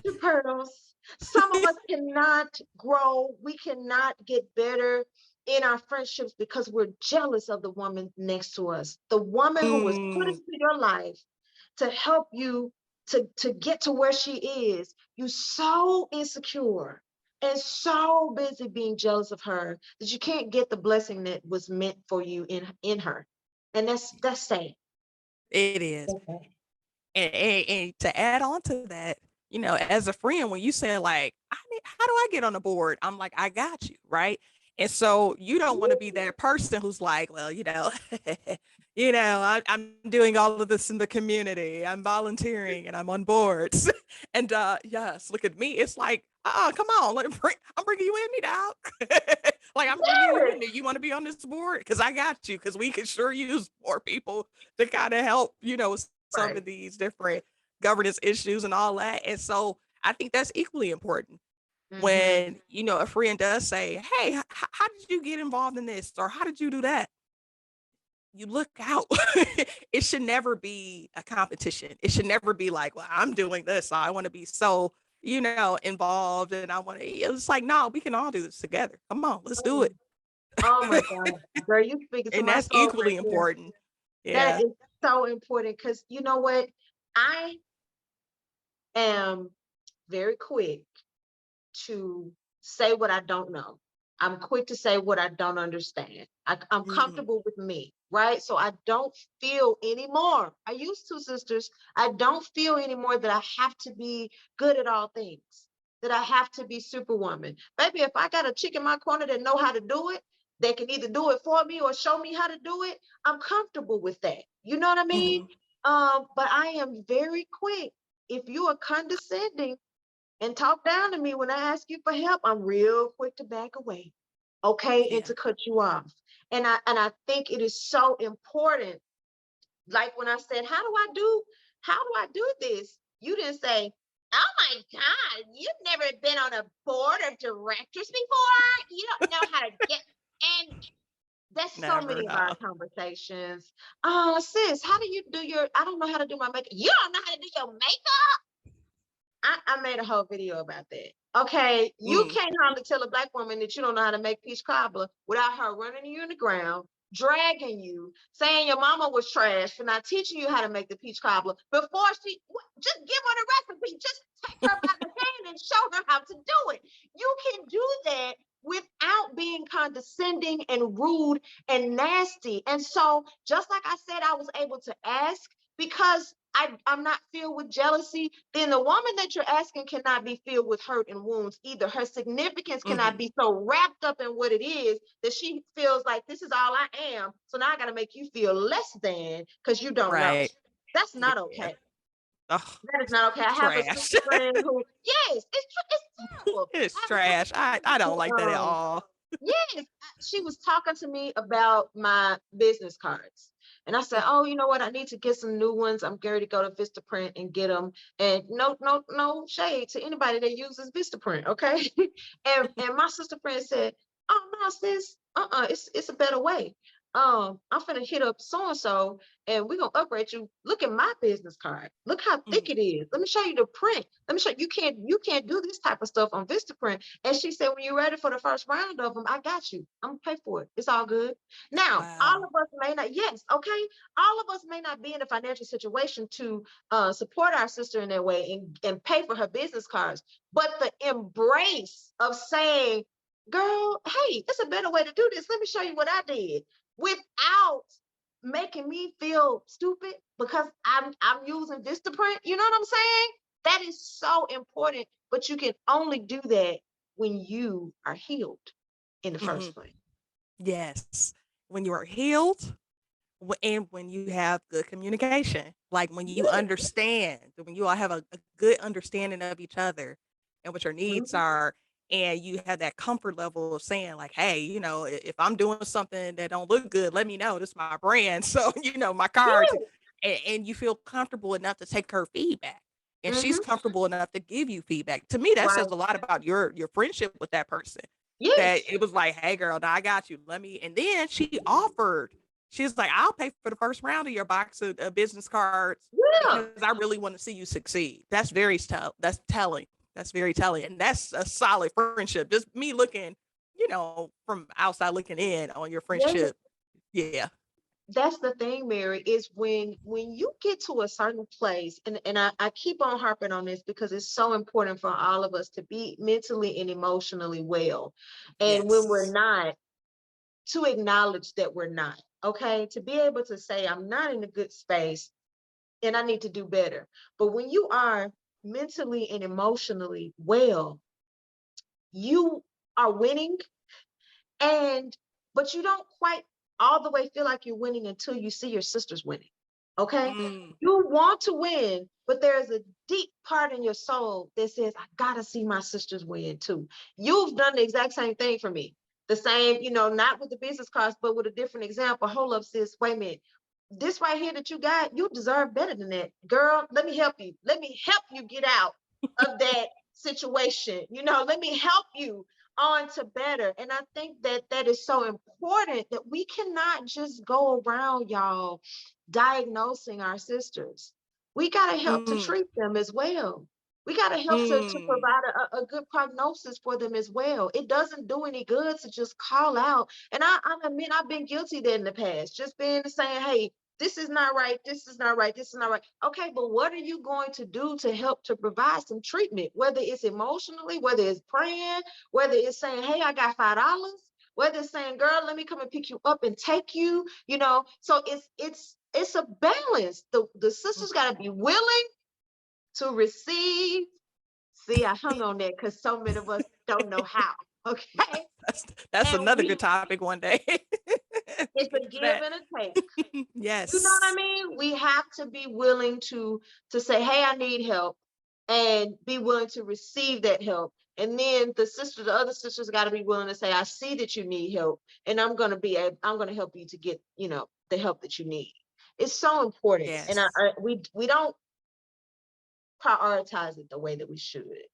[SPEAKER 1] Your pearls. Some of us cannot grow. We cannot get better in our friendships because we're jealous of the woman next to us. The woman who was put
[SPEAKER 2] Mm.
[SPEAKER 1] into your life to help you to get to where she is. You so insecure and so busy being jealous of her that you can't get the blessing that was meant for you in her. And that's sad.
[SPEAKER 2] It is.
[SPEAKER 1] That's sad.
[SPEAKER 2] And to add on to that, as a friend, when you say like, how do I get on the board? I'm like, I got you, right? And so you don't want to be that person who's like, well, I'm doing all of this in the community. I'm volunteering and I'm on boards. And yes, look at me. It's like, come on, I'm bringing you in me now. Like I'm bringing you in
[SPEAKER 1] Yes,
[SPEAKER 2] there. You want to be on this board? Because I got you. Because we could sure use more people to kind of help, with some
[SPEAKER 1] right.
[SPEAKER 2] of these different governance issues and all that. And so I think that's equally important
[SPEAKER 1] Mm-hmm.
[SPEAKER 2] when, a friend does say, hey, how did you get involved in this? Or how did you do that? You look out. It should never be a competition. It should never be like, well, I'm doing this, so I want to be so, involved, and I want to. It's like, no, we can all do this together. Come on, let's do it.
[SPEAKER 1] Oh my God, girl, you speaking to
[SPEAKER 2] And
[SPEAKER 1] my
[SPEAKER 2] that's
[SPEAKER 1] soul right
[SPEAKER 2] equally
[SPEAKER 1] there.
[SPEAKER 2] important.
[SPEAKER 1] That
[SPEAKER 2] Yeah.
[SPEAKER 1] is so important because you know what? I am very quick to say what I don't know. I'm quick to say what I don't understand. I'm
[SPEAKER 2] Mm,
[SPEAKER 1] comfortable with me, right? So I don't feel anymore. I used to, sisters. I don't feel anymore that I have to be good at all things, that I have to be superwoman. Baby, if I got a chick in my corner that know how to do it, they can either do it for me or show me how to do it. I'm comfortable with that. You know what I mean?
[SPEAKER 2] mhm.
[SPEAKER 1] But I am very quick. If you are condescending and talk down to me when I ask you for help, I'm real quick to back away, okay, and
[SPEAKER 2] Yeah.
[SPEAKER 1] to cut you off. And I think it is so important. Like when I said, how do I do this? You didn't say, Oh my God, you've never been on a board of directors before? You don't know how to get, and that's so
[SPEAKER 2] Never
[SPEAKER 1] many of our
[SPEAKER 2] know.
[SPEAKER 1] conversations. Oh, sis, how do you do your, I don't know how to do my makeup. You don't know how to do your makeup? I made a whole video about that. Okay, you
[SPEAKER 2] Mm,
[SPEAKER 1] can't hardly tell a black woman that you don't know how to make peach cobbler without her running you in the ground, dragging you, saying your mama was trash for not teaching you how to make the peach cobbler before just give her the recipe. Just take her by the hand and show her how to do it. You can do that without being condescending and rude and nasty. And so, just like I said, I was able to ask because I'm not filled with jealousy, then the woman that you're asking cannot be filled with hurt and wounds either. Her significance cannot
[SPEAKER 2] hmm
[SPEAKER 1] be so wrapped up in what it is that she feels like this is all I am. So now I got to make you feel less than because you don't know.
[SPEAKER 2] Right.
[SPEAKER 1] That's not
[SPEAKER 2] Yeah.
[SPEAKER 1] okay.
[SPEAKER 2] Oh,
[SPEAKER 1] That is not okay. I have a
[SPEAKER 2] trash.
[SPEAKER 1] sister friend who, yes, it's terrible.
[SPEAKER 2] It's
[SPEAKER 1] I have a
[SPEAKER 2] trash.
[SPEAKER 1] sister
[SPEAKER 2] I
[SPEAKER 1] friend
[SPEAKER 2] don't
[SPEAKER 1] who,
[SPEAKER 2] like that at all.
[SPEAKER 1] yes, she was talking to me about my business cards. And I said,
[SPEAKER 2] Mhm.
[SPEAKER 1] "Oh, you know what? I need to get some new ones. I'm going to go to Vistaprint and get them." And no shade to anybody that uses Vistaprint, okay? And my sister friend said, "Oh no, sis, it's a better way. I'm finna hit up so and so, and we're gonna upgrade you. Look at my business card. Look how thick
[SPEAKER 2] Mhm.
[SPEAKER 1] it is. Let me show you the print. Let me show you can't do this type of stuff on Vistaprint." And she said, "When you're ready for the first round of them, I got you. I'm gonna pay for it. It's all good." Now, all
[SPEAKER 2] Wow.
[SPEAKER 1] of us may not, yes, okay. All of us may not be in a financial situation to support our sister in that way and pay for her business cards. But the embrace of saying, "Girl, hey, it's a better way to do this. Let me show you what I did," without making me feel stupid because I'm using Vistaprint. You know what I'm saying? That is so important, but you can only do that when you are healed in the
[SPEAKER 2] hmm
[SPEAKER 1] first place.
[SPEAKER 2] Yes. When you are healed, and when you have good communication, like when you
[SPEAKER 1] Yeah.
[SPEAKER 2] understand, when you all have a good understanding of each other and what your needs
[SPEAKER 1] Mhm.
[SPEAKER 2] are, and you have that comfort level of saying like, hey, if I'm doing something that don't look good, let me know. This is my brand. So, my cards,
[SPEAKER 1] Yeah.
[SPEAKER 2] and you feel comfortable enough to take her feedback. And she's
[SPEAKER 1] Mhm.
[SPEAKER 2] comfortable enough to give you feedback. To me, that
[SPEAKER 1] Right.
[SPEAKER 2] says a lot about your friendship with that person. That
[SPEAKER 1] Yes.
[SPEAKER 2] it was like, hey girl, I got you. Let me, and then she offered, she's like, I'll pay for the first round of your box of business cards
[SPEAKER 1] Yeah.
[SPEAKER 2] because I really want to see you succeed. That's telling. That's very telling. And that's a solid friendship. Just me looking, from outside looking in on your
[SPEAKER 1] Yeah.
[SPEAKER 2] friendship. Yeah.
[SPEAKER 1] That's the thing, Mary, is when you get to a certain place, and I keep on harping on this because it's so important for all of us to be mentally and emotionally well. And when we're
[SPEAKER 2] Yes.
[SPEAKER 1] not, to acknowledge that we're not, okay? To be able to say, I'm not in a good space and I need to do better. But when you are mentally and emotionally well, you are winning, and but you don't quite all the way feel like you're winning until you see your sisters winning. Okay?
[SPEAKER 2] Mm,
[SPEAKER 1] You want to win, but there's a deep part in your soul that says, I gotta see my sisters win too. You've done the exact same thing for me. The same, not with the business cards, but with a different example. Hold up, sis. Wait a minute. This right here that you got, you deserve better than that. Girl, let me help you. Let me help you get out of that situation. Let me help you on to better. And I think that that is so important that we cannot just go around, y'all, diagnosing our sisters. We got to help to
[SPEAKER 2] mm,
[SPEAKER 1] treat them as well. We got to help to
[SPEAKER 2] mm.
[SPEAKER 1] provide a good prognosis for them as well. It doesn't do any good to just call out. And I admit I've been guilty of that in the past, just being saying, hey, this is not right, this is not right, this is not right. Okay, but what are you going to do to help to provide some treatment, whether it's emotionally, whether it's praying, whether it's saying, hey, I got $5, whether it's saying, girl, let me come and pick you up and take you, so it's a balance. The sisters got to be willing to receive. See, I hung on that because so many of us don't know how. Okay.
[SPEAKER 2] That's
[SPEAKER 1] And
[SPEAKER 2] another good topic one day. We
[SPEAKER 1] it's
[SPEAKER 2] get
[SPEAKER 1] a
[SPEAKER 2] into
[SPEAKER 1] give
[SPEAKER 2] that.
[SPEAKER 1] and a take. You know what I
[SPEAKER 2] Yes.
[SPEAKER 1] mean? We have to be willing to say, "Hey, I need help," and be willing to receive that help. And then the other sisters got to be willing to say, "I see that you need help, and I'm going to help you to get, the help that you need." It's so important, and
[SPEAKER 2] Yes.
[SPEAKER 1] we don't prioritize it the way that we should.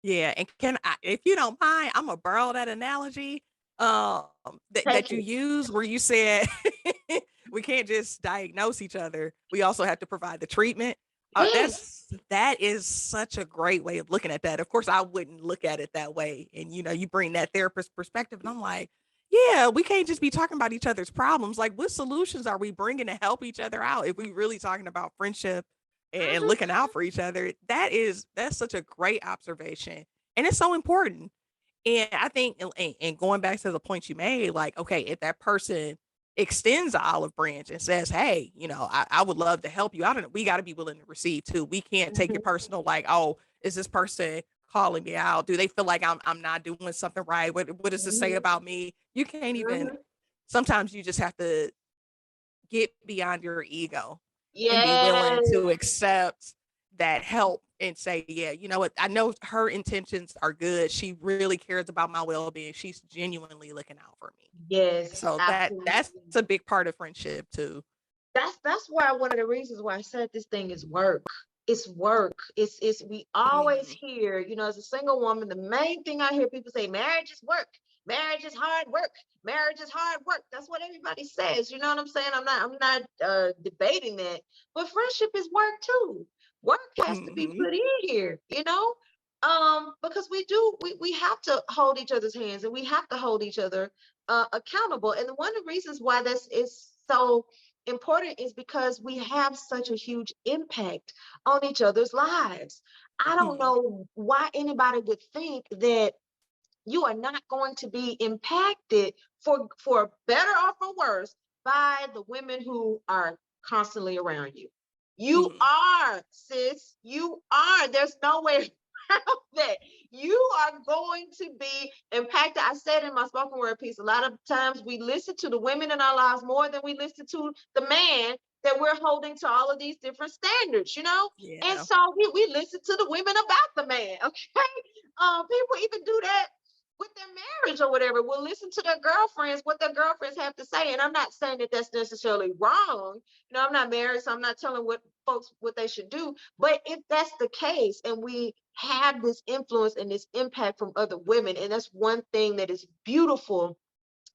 [SPEAKER 2] Yeah, and can I, if you don't mind, I'm gonna borrow that analogy that
[SPEAKER 1] Take
[SPEAKER 2] you
[SPEAKER 1] it.
[SPEAKER 2] use where you said we can't just diagnose each other. We also have to provide the treatment.
[SPEAKER 1] Yes.
[SPEAKER 2] That is such a great way of looking at that. Of course, I wouldn't look at it that way. And you bring that therapist perspective, and I'm like, yeah, we can't just be talking about each other's problems. Like, what solutions are we bringing to help each other out? If we really talking about friendship and
[SPEAKER 1] Mhm.
[SPEAKER 2] looking out for each other, that's such a great observation, and it's so important. And I think, and going back to the point you made, like, okay, if that person extends the olive branch and says, hey, I would love to help you, I don't know, we got to be willing to receive too. We can't take it
[SPEAKER 1] Mhm.
[SPEAKER 2] personal, like, oh, is this person calling me out? Do they feel like I'm not doing something right? What does this say
[SPEAKER 1] Mhm.
[SPEAKER 2] about me? You can't even,
[SPEAKER 1] Mhm.
[SPEAKER 2] sometimes you just have to get beyond your ego and be willing
[SPEAKER 1] Yes.
[SPEAKER 2] to accept that help and say, yeah, you know what? I know her intentions are good. She really cares about my well-being. She's genuinely looking out for me.
[SPEAKER 1] Yes,
[SPEAKER 2] So that's
[SPEAKER 1] absolutely.
[SPEAKER 2] a big part of friendship too.
[SPEAKER 1] That's why one of the reasons why I said this thing is work. It's work. It's we always
[SPEAKER 2] Mhm.
[SPEAKER 1] hear, as a single woman, the main thing I hear people say, marriage is work. Marriage is hard work. Marriage is hard work. That's what everybody says. You know what I'm saying? I'm not debating that. But friendship is work too. Work has to be
[SPEAKER 2] Mhm.
[SPEAKER 1] put in here. Because we have to hold each other's hands and we have to hold each other accountable. And one of the reasons why this is so important is because we have such a huge impact on each other's lives. I don't
[SPEAKER 2] Mhm.
[SPEAKER 1] know why anybody would think that you are not going to be impacted for better or for worse by the women who are constantly around you. You
[SPEAKER 2] Mhm.
[SPEAKER 1] are, sis. You are. There's no way around that. You are going to be impacted. I said in my spoken word piece, a lot of times we listen to the women in our lives more than we listen to the man that we're holding to all of these different standards. And
[SPEAKER 2] Yeah.
[SPEAKER 1] so we listen to the women about the man, okay? People even do that with their marriage or whatever, will listen to their girlfriends, what their girlfriends have to say. And I'm not saying that that's necessarily wrong. I'm not married, so I'm not telling what folks what they should do. But if that's the case, and we have this influence and this impact from other women, and that's one thing that is beautiful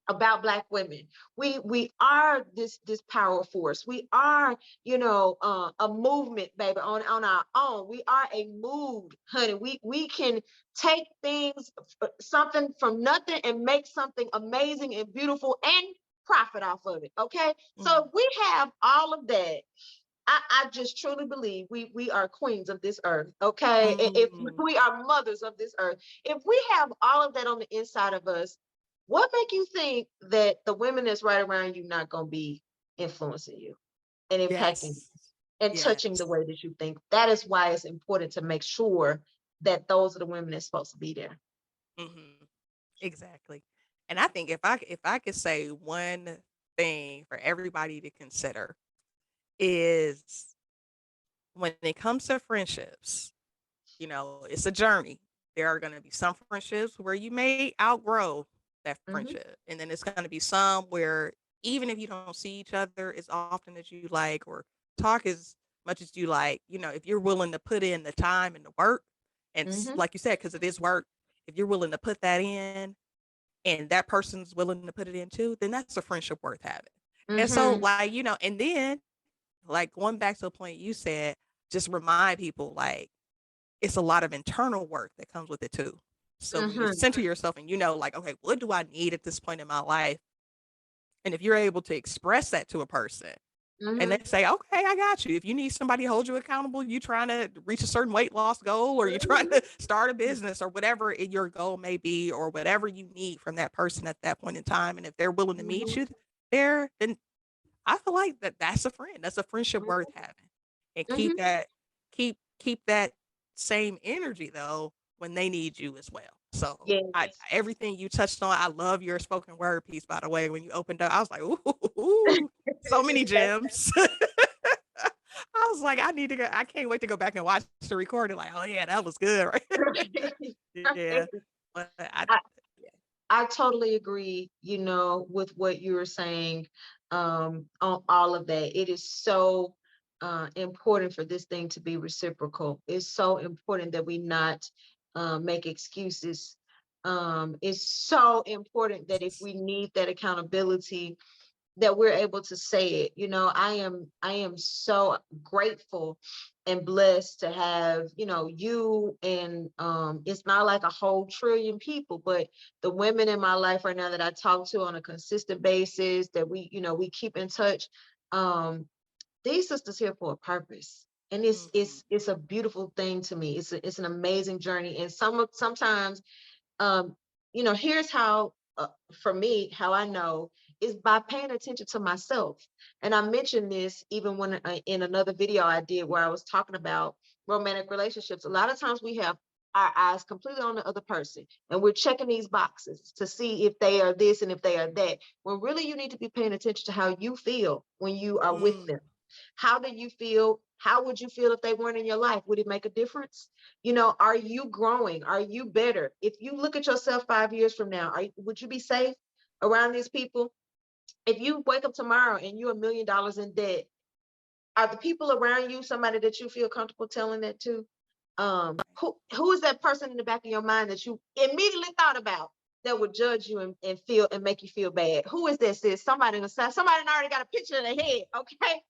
[SPEAKER 1] about Black women. We are this power force. We are, a movement, baby, on our own. We are a mood, honey. We can take things, something from nothing, and make something amazing and beautiful and profit off of it. Okay, so
[SPEAKER 2] Mhm.
[SPEAKER 1] if we have all of that, I just truly believe we are queens of this earth. Okay, if
[SPEAKER 2] Mhm.
[SPEAKER 1] we are mothers of this earth, if we have all of that on the inside of us, what make you think that the women that's right around you not gonna be influencing you and impacting
[SPEAKER 2] Yes.
[SPEAKER 1] and touching the
[SPEAKER 2] Yes.
[SPEAKER 1] way that you think? That is why it's important to make sure that those are the women that's supposed to be there.
[SPEAKER 2] Mhm. Exactly. And I think if I could say one thing for everybody to consider is when it comes to friendships, it's a journey. There are going to be some friendships where you may outgrow that
[SPEAKER 1] Hmm.
[SPEAKER 2] friendship. And then it's going to be some where even if you don't see each other as often as you like or talk as much as you like, if you're willing to put in the time and the work, and
[SPEAKER 1] Hmm.
[SPEAKER 2] like you said, because it is work, if you're willing to put that in and that person's willing to put it in too, then that's a friendship worth having. And so,
[SPEAKER 1] Hmm.
[SPEAKER 2] like, and then, like, going back to the point you said, just remind people, like, it's a lot of internal work that comes with it too. So when you
[SPEAKER 1] Hmm.
[SPEAKER 2] center yourself and like, okay, what do I need at this point in my life? And if you're able to express that to a person and they
[SPEAKER 1] Hmm.
[SPEAKER 2] say, okay, I got you. If you need somebody to hold you accountable, you trying to reach a certain weight loss goal or you're trying to start a business or whatever your goal may be or whatever you need from that person at that point in time. And if they're willing to meet
[SPEAKER 1] Hmm.
[SPEAKER 2] you there, then I feel like that's a friend. That's a friendship worth
[SPEAKER 1] Hmm.
[SPEAKER 2] having. And
[SPEAKER 1] Hmm.
[SPEAKER 2] keep that same energy though when they need you as well. So
[SPEAKER 1] Yes.
[SPEAKER 2] everything you touched on, I love your spoken word piece, by the way. When you opened up, I was like, ooh, so many gems. I was like, I need to go. I can't wait to go back and watch the recording. Like, oh yeah, that was good, right? Yeah. But
[SPEAKER 1] I,
[SPEAKER 2] yeah.
[SPEAKER 1] I totally agree, with what you were saying, on all of that. It is so important for this thing to be reciprocal. It's so important that we not make excuses. It's so important that if we need that accountability, that we're able to say it. I am so grateful and blessed to have, you, and it's not like a whole trillion people, but the women in my life right now that I talk to on a consistent basis, that we keep in touch. These sisters here for a purpose. And it's
[SPEAKER 2] Mhm.
[SPEAKER 1] it's it's a beautiful thing to me. It's an amazing journey. And sometimes, um, here's how, for me, how I know is by paying attention to myself. And I mentioned this even when in another video I did where I was talking about romantic relationships. A lot of times we have our eyes completely on the other person, and we're checking these boxes to see if they are this and if they are that. When really you need to be paying attention to how you feel when you are with
[SPEAKER 2] Mm.
[SPEAKER 1] them. How do you feel? How would you feel if they weren't in your life? Would it make a difference? Are you growing? Are you better? If you look at yourself 5 years from now, would you be safe around these people? If you wake up tomorrow and you're $1 million in debt, are the people around you somebody that you feel comfortable telling that to? Who is that person in the back of your mind that you immediately thought about that would judge you and feel and make you feel bad? Who is this? Sis? Somebody in the side, somebody already got a picture in their head. Okay.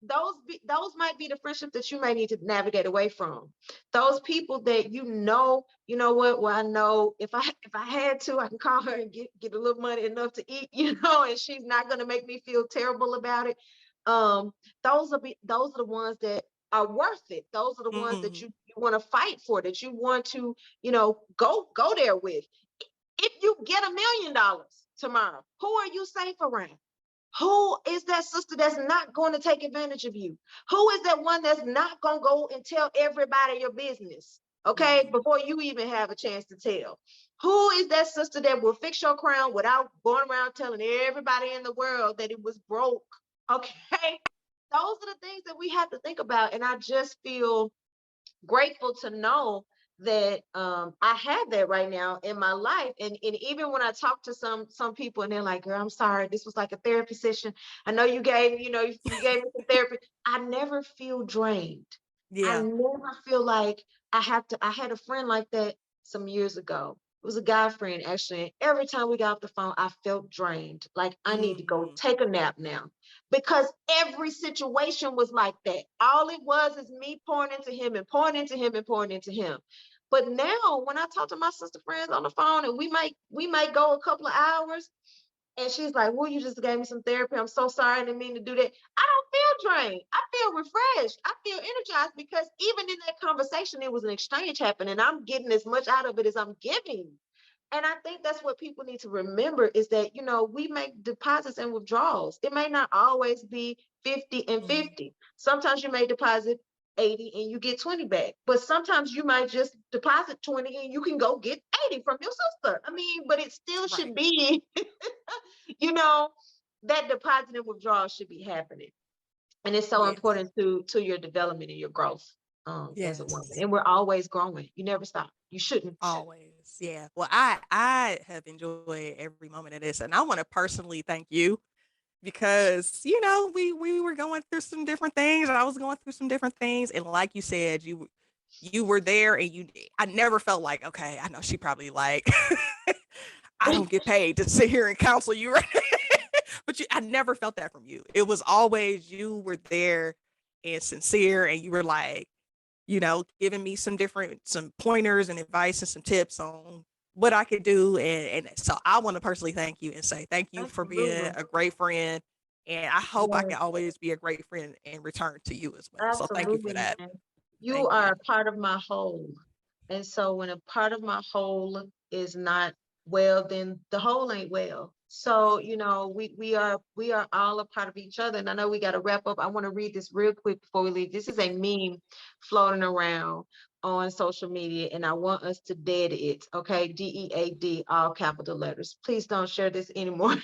[SPEAKER 1] Those might be the friendships that you may need to navigate away from. Those people that you know what? Well, I know if I had to, I can call her and get a little money enough to eat, and she's not gonna make me feel terrible about it. Um, those are the ones that are worth it. Those are the ones that
[SPEAKER 2] Mhm.
[SPEAKER 1] you want to fight for, that you want to, go there with. If you get $1 million tomorrow, who are you safe around? Who is that sister that's not going to take advantage of you? Who is that one that's not going to go and tell everybody your business? Okay,
[SPEAKER 2] Mhm.
[SPEAKER 1] before you even have a chance to tell. Who is that sister that will fix your crown without going around telling everybody in the world that it was broke? Okay, those are the things that we have to think about. And I just feel grateful to know that I have that right now in my life. And even when I talk to some people and they're like, girl, I'm sorry, this was like a therapy session. I know you gave me some therapy. I never feel drained. I
[SPEAKER 2] Yeah.
[SPEAKER 1] never feel like I had a friend like that some years ago. It was a guy friend actually. And every time we got off the phone, I felt drained. Like I need to go
[SPEAKER 2] Mhm.
[SPEAKER 1] take a nap now, because every situation was like that. All it was is me pouring into him and pouring into him and pouring into him. But now when I talk to my sister friends on the phone and we might go a couple of hours, and she's like, well, you just gave me some therapy. I'm so sorry. I didn't mean to do that. I don't feel drained. I feel refreshed. I feel energized, because even in that conversation, it was an exchange happening. I'm getting as much out of it as I'm giving. And I think that's what people need to remember, is that, we make deposits and withdrawals. It may not always be 50 and
[SPEAKER 2] Mhm.
[SPEAKER 1] 50. Sometimes you may deposit 80 and you get 20 back. But sometimes you might just deposit 20 and you can go get 80 from your sister. I mean, but it still
[SPEAKER 2] Right.
[SPEAKER 1] should be, you know, that deposit and withdrawal should be happening. And it's so
[SPEAKER 2] Yes.
[SPEAKER 1] important to your development and your growth as a woman.
[SPEAKER 2] Yes.
[SPEAKER 1] And we're always growing. You never stop. You shouldn't.
[SPEAKER 2] Always. Yeah. Well, I have enjoyed every moment of this, and I want to personally thank you because we were going through some different things. I was going through some different things, and like you said, you were there, and I never felt like, okay, I know she probably like I don't get paid to sit here and counsel you, right? But I never felt that from you. It was always you were there and sincere, and you were like, giving me some pointers and advice and some tips on what I could do. And so I want to personally thank you and say thank you for being
[SPEAKER 1] Absolutely.
[SPEAKER 2] a great friend. And I hope I
[SPEAKER 1] Yes.
[SPEAKER 2] can always be a great friend in return to you as well. So thank you for
[SPEAKER 1] Absolutely,
[SPEAKER 2] that.
[SPEAKER 1] man. You
[SPEAKER 2] Thank you.
[SPEAKER 1] are a part of my whole. And so when a part of my whole is not well, then the whole ain't well. So, we are all a part of each other. And I know we got to wrap up. I want to read this real quick before we leave. This is a meme floating around on social media, and I want us to dead it. Okay. DEAD, all capital letters. Please don't share this anymore.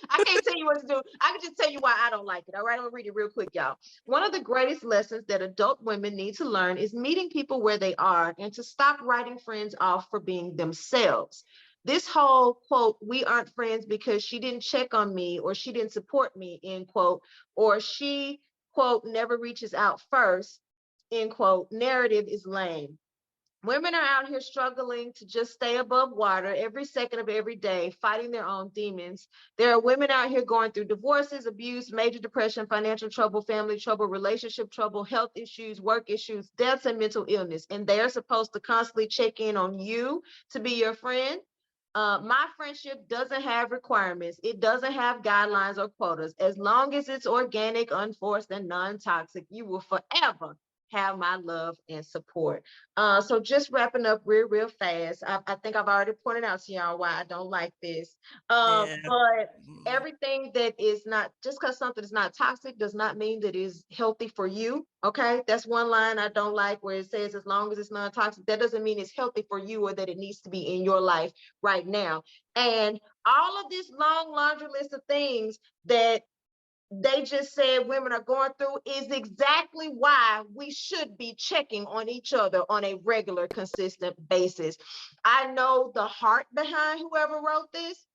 [SPEAKER 1] I can't tell you what to do. I can just tell you why I don't like it. All right, I'm gonna read it real quick, y'all. One of the greatest lessons that adult women need to learn is meeting people where they are, and to stop writing friends off for being themselves. This whole quote, we aren't friends because she didn't check on me or she didn't support me, end quote, or she quote, never reaches out first, end quote, narrative is lame. Women are out here struggling to just stay above water every second of every day, fighting their own demons. There are women out here going through divorces, abuse, major depression, financial trouble, family trouble, relationship trouble, health issues, work issues, deaths, and mental illness. And they're supposed to constantly check in on you to be your friend. My friendship doesn't have requirements. It doesn't have guidelines or quotas. As long as it's organic, unforced, and non-toxic, you will forever have my love and support. So just wrapping up real fast. I think I've already pointed out to y'all why I don't like this.
[SPEAKER 2] Yeah.
[SPEAKER 1] But everything that is not, just because something is not toxic does not mean that it is healthy for you. Okay. That's one line I don't like, where it says as long as it's non-toxic, that doesn't mean it's healthy for you or that it needs to be in your life right now. And all of this long laundry list of things that they just said women are going through is exactly why we should be checking on each other on a regular, consistent basis. I know the heart behind whoever wrote this.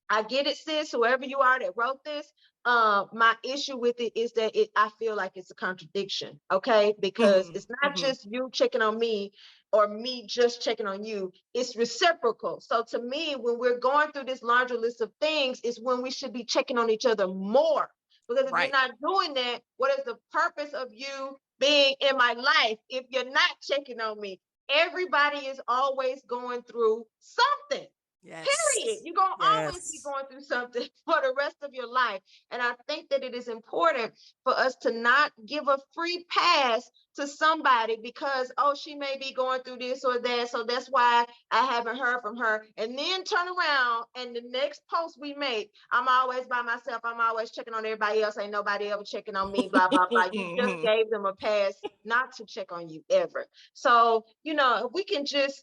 [SPEAKER 1] I get it, sis, whoever you are that wrote this. My issue with it is that I feel like it's a contradiction, okay? Because it's not just you checking on me or me just checking on you. It's reciprocal. So to me, when we're going through this larger list of things, is when we should be checking on each other more. Because if you're not doing that, what is the purpose of you being in my life if you're not checking on me? Everybody is always going through something.
[SPEAKER 2] Yes.
[SPEAKER 1] Period. You're going to always be going through something for the rest of your life. And I think that it is important for us to not give a free pass to somebody because, oh, she may be going through this or that. So that's why I haven't heard from her. And then turn around and the next post we make, I'm always by myself. I'm always checking on everybody else. Ain't nobody ever checking on me, blah, blah, blah. You just gave them a pass not to check on you ever. So, if we can just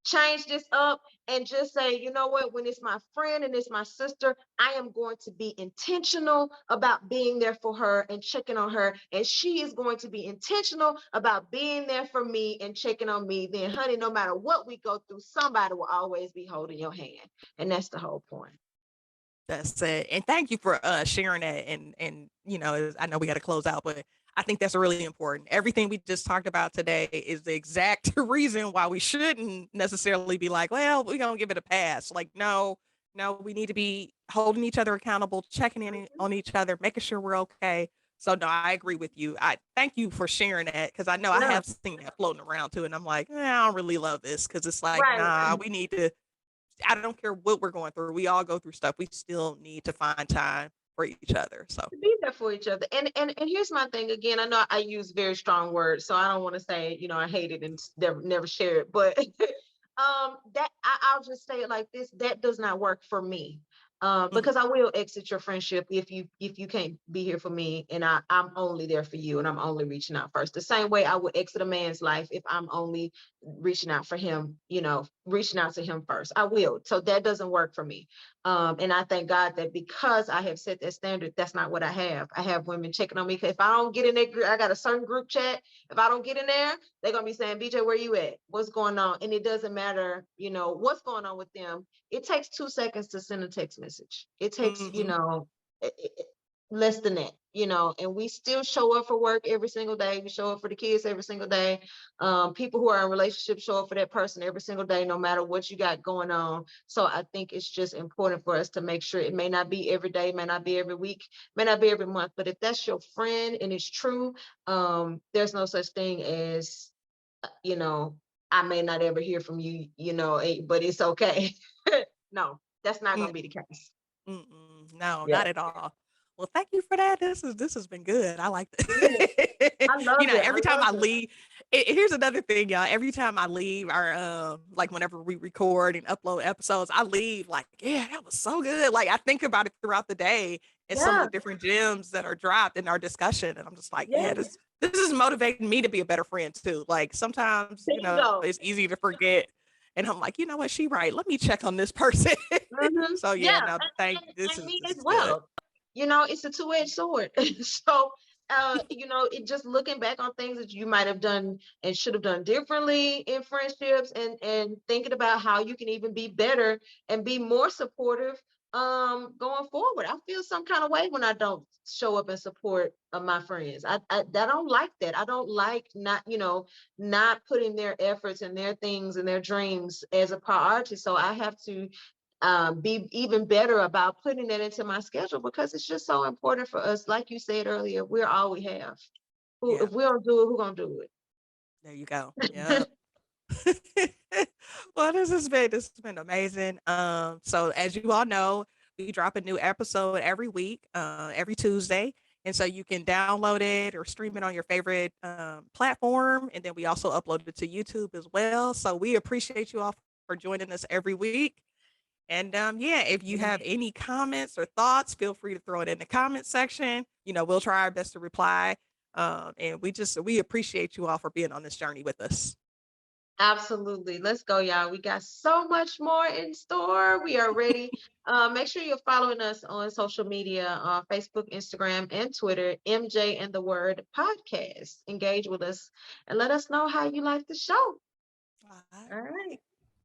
[SPEAKER 1] change this up and just say, you know what, when it's my friend and it's my sister, I am going to be intentional about being there for her and checking on her. And she is going to be intentional about being there for me and checking on me. Then, honey, no matter what we go through, somebody will always be holding your hand. And that's the whole point.
[SPEAKER 2] That's it. And thank you for sharing that. And I know we got to close out, but I think that's really important. Everything we just talked about today is the exact reason why we shouldn't necessarily be like, well, we're going to give it a pass. Like, no, we need to be holding each other accountable, checking in on each other, making sure we're okay. So no, I agree with you. I thank you for sharing that, because I know I have seen that floating around too. And I'm like, I don't really love this, because it's like, nah, we need to, I don't care what we're going through. We all go through stuff. We still need to find time for each other. So
[SPEAKER 1] to be there for each other. And here's my thing again. I know I use very strong words, so I don't want to say, I hate it and never share it, but that I'll just say it like this: that does not work for me. Because I will exit your friendship if you can't be here for me and I'm only there for you and I'm only reaching out first. The same way I would exit a man's life if I'm only reaching out for him, reaching out to him first. I will. So that doesn't work for me. And I thank God that because I have set that standard, that's not what I have. I have women checking on me. If I don't get in that group, I got a certain group chat. If I don't get in there, they're going to be saying, BJ, where you at? What's going on? And it doesn't matter, what's going on with them. It takes 2 seconds to send a text message. It takes, less than that, and we still show up for work every single day. We show up for the kids every single day. People who are in relationships show up for that person every single day, no matter what you got going on. So I think it's just important for us to make sure it may not be every day, may not be every week, may not be every month, but if that's your friend and it's true, there's no such thing as, I may not ever hear from you, but it's okay. No, that's not going to be the case.
[SPEAKER 2] No, not at all. Well, thank you for that. This has been good. I like this.
[SPEAKER 1] I love it.
[SPEAKER 2] Every time I leave, here's another thing, y'all. Every time I leave, our like whenever we record and upload episodes, I leave like, yeah, that was so good. Like I think about it throughout the day and some of the different gems that are dropped in our discussion, and I'm just like, yeah, this is motivating me to be a better friend too. Like sometimes, it's easy to forget. And I'm like, you know what? She right. Let me check on this person. So now thank you. This
[SPEAKER 1] me
[SPEAKER 2] is
[SPEAKER 1] as well.
[SPEAKER 2] Good.
[SPEAKER 1] It's a two-edged sword. So, it just looking back on things that you might have done and should have done differently in friendships, and thinking about how you can even be better and be more supportive going forward. I feel some kind of way when I don't show up in support of my friends. I don't like that. I don't like not, not putting their efforts and their things and their dreams as a priority. So I have to be even better about putting that into my schedule, because it's just so important for us. Like you said earlier, we're all we have. Who,
[SPEAKER 2] Yeah,
[SPEAKER 1] if we don't do it, who gonna do
[SPEAKER 2] there you go.
[SPEAKER 1] it?
[SPEAKER 2] Yep. Well, this has been amazing. So as you all know, we drop a new episode every week, every Tuesday. And so you can download it or stream it on your favorite platform. And then we also upload it to YouTube as well. So we appreciate you all for joining us every week. And yeah, if you have any comments or thoughts, feel free to throw it in the comment section. We'll try our best to reply. And we appreciate you all for being on this journey with us.
[SPEAKER 1] Absolutely. Let's go, y'all. We got so much more in store. We are ready. Make sure you're following us on social media, Facebook, Instagram, and Twitter, MJ and the Word Podcast. Engage with us and let us know how you like the show.
[SPEAKER 2] All
[SPEAKER 1] All
[SPEAKER 2] right.
[SPEAKER 1] right.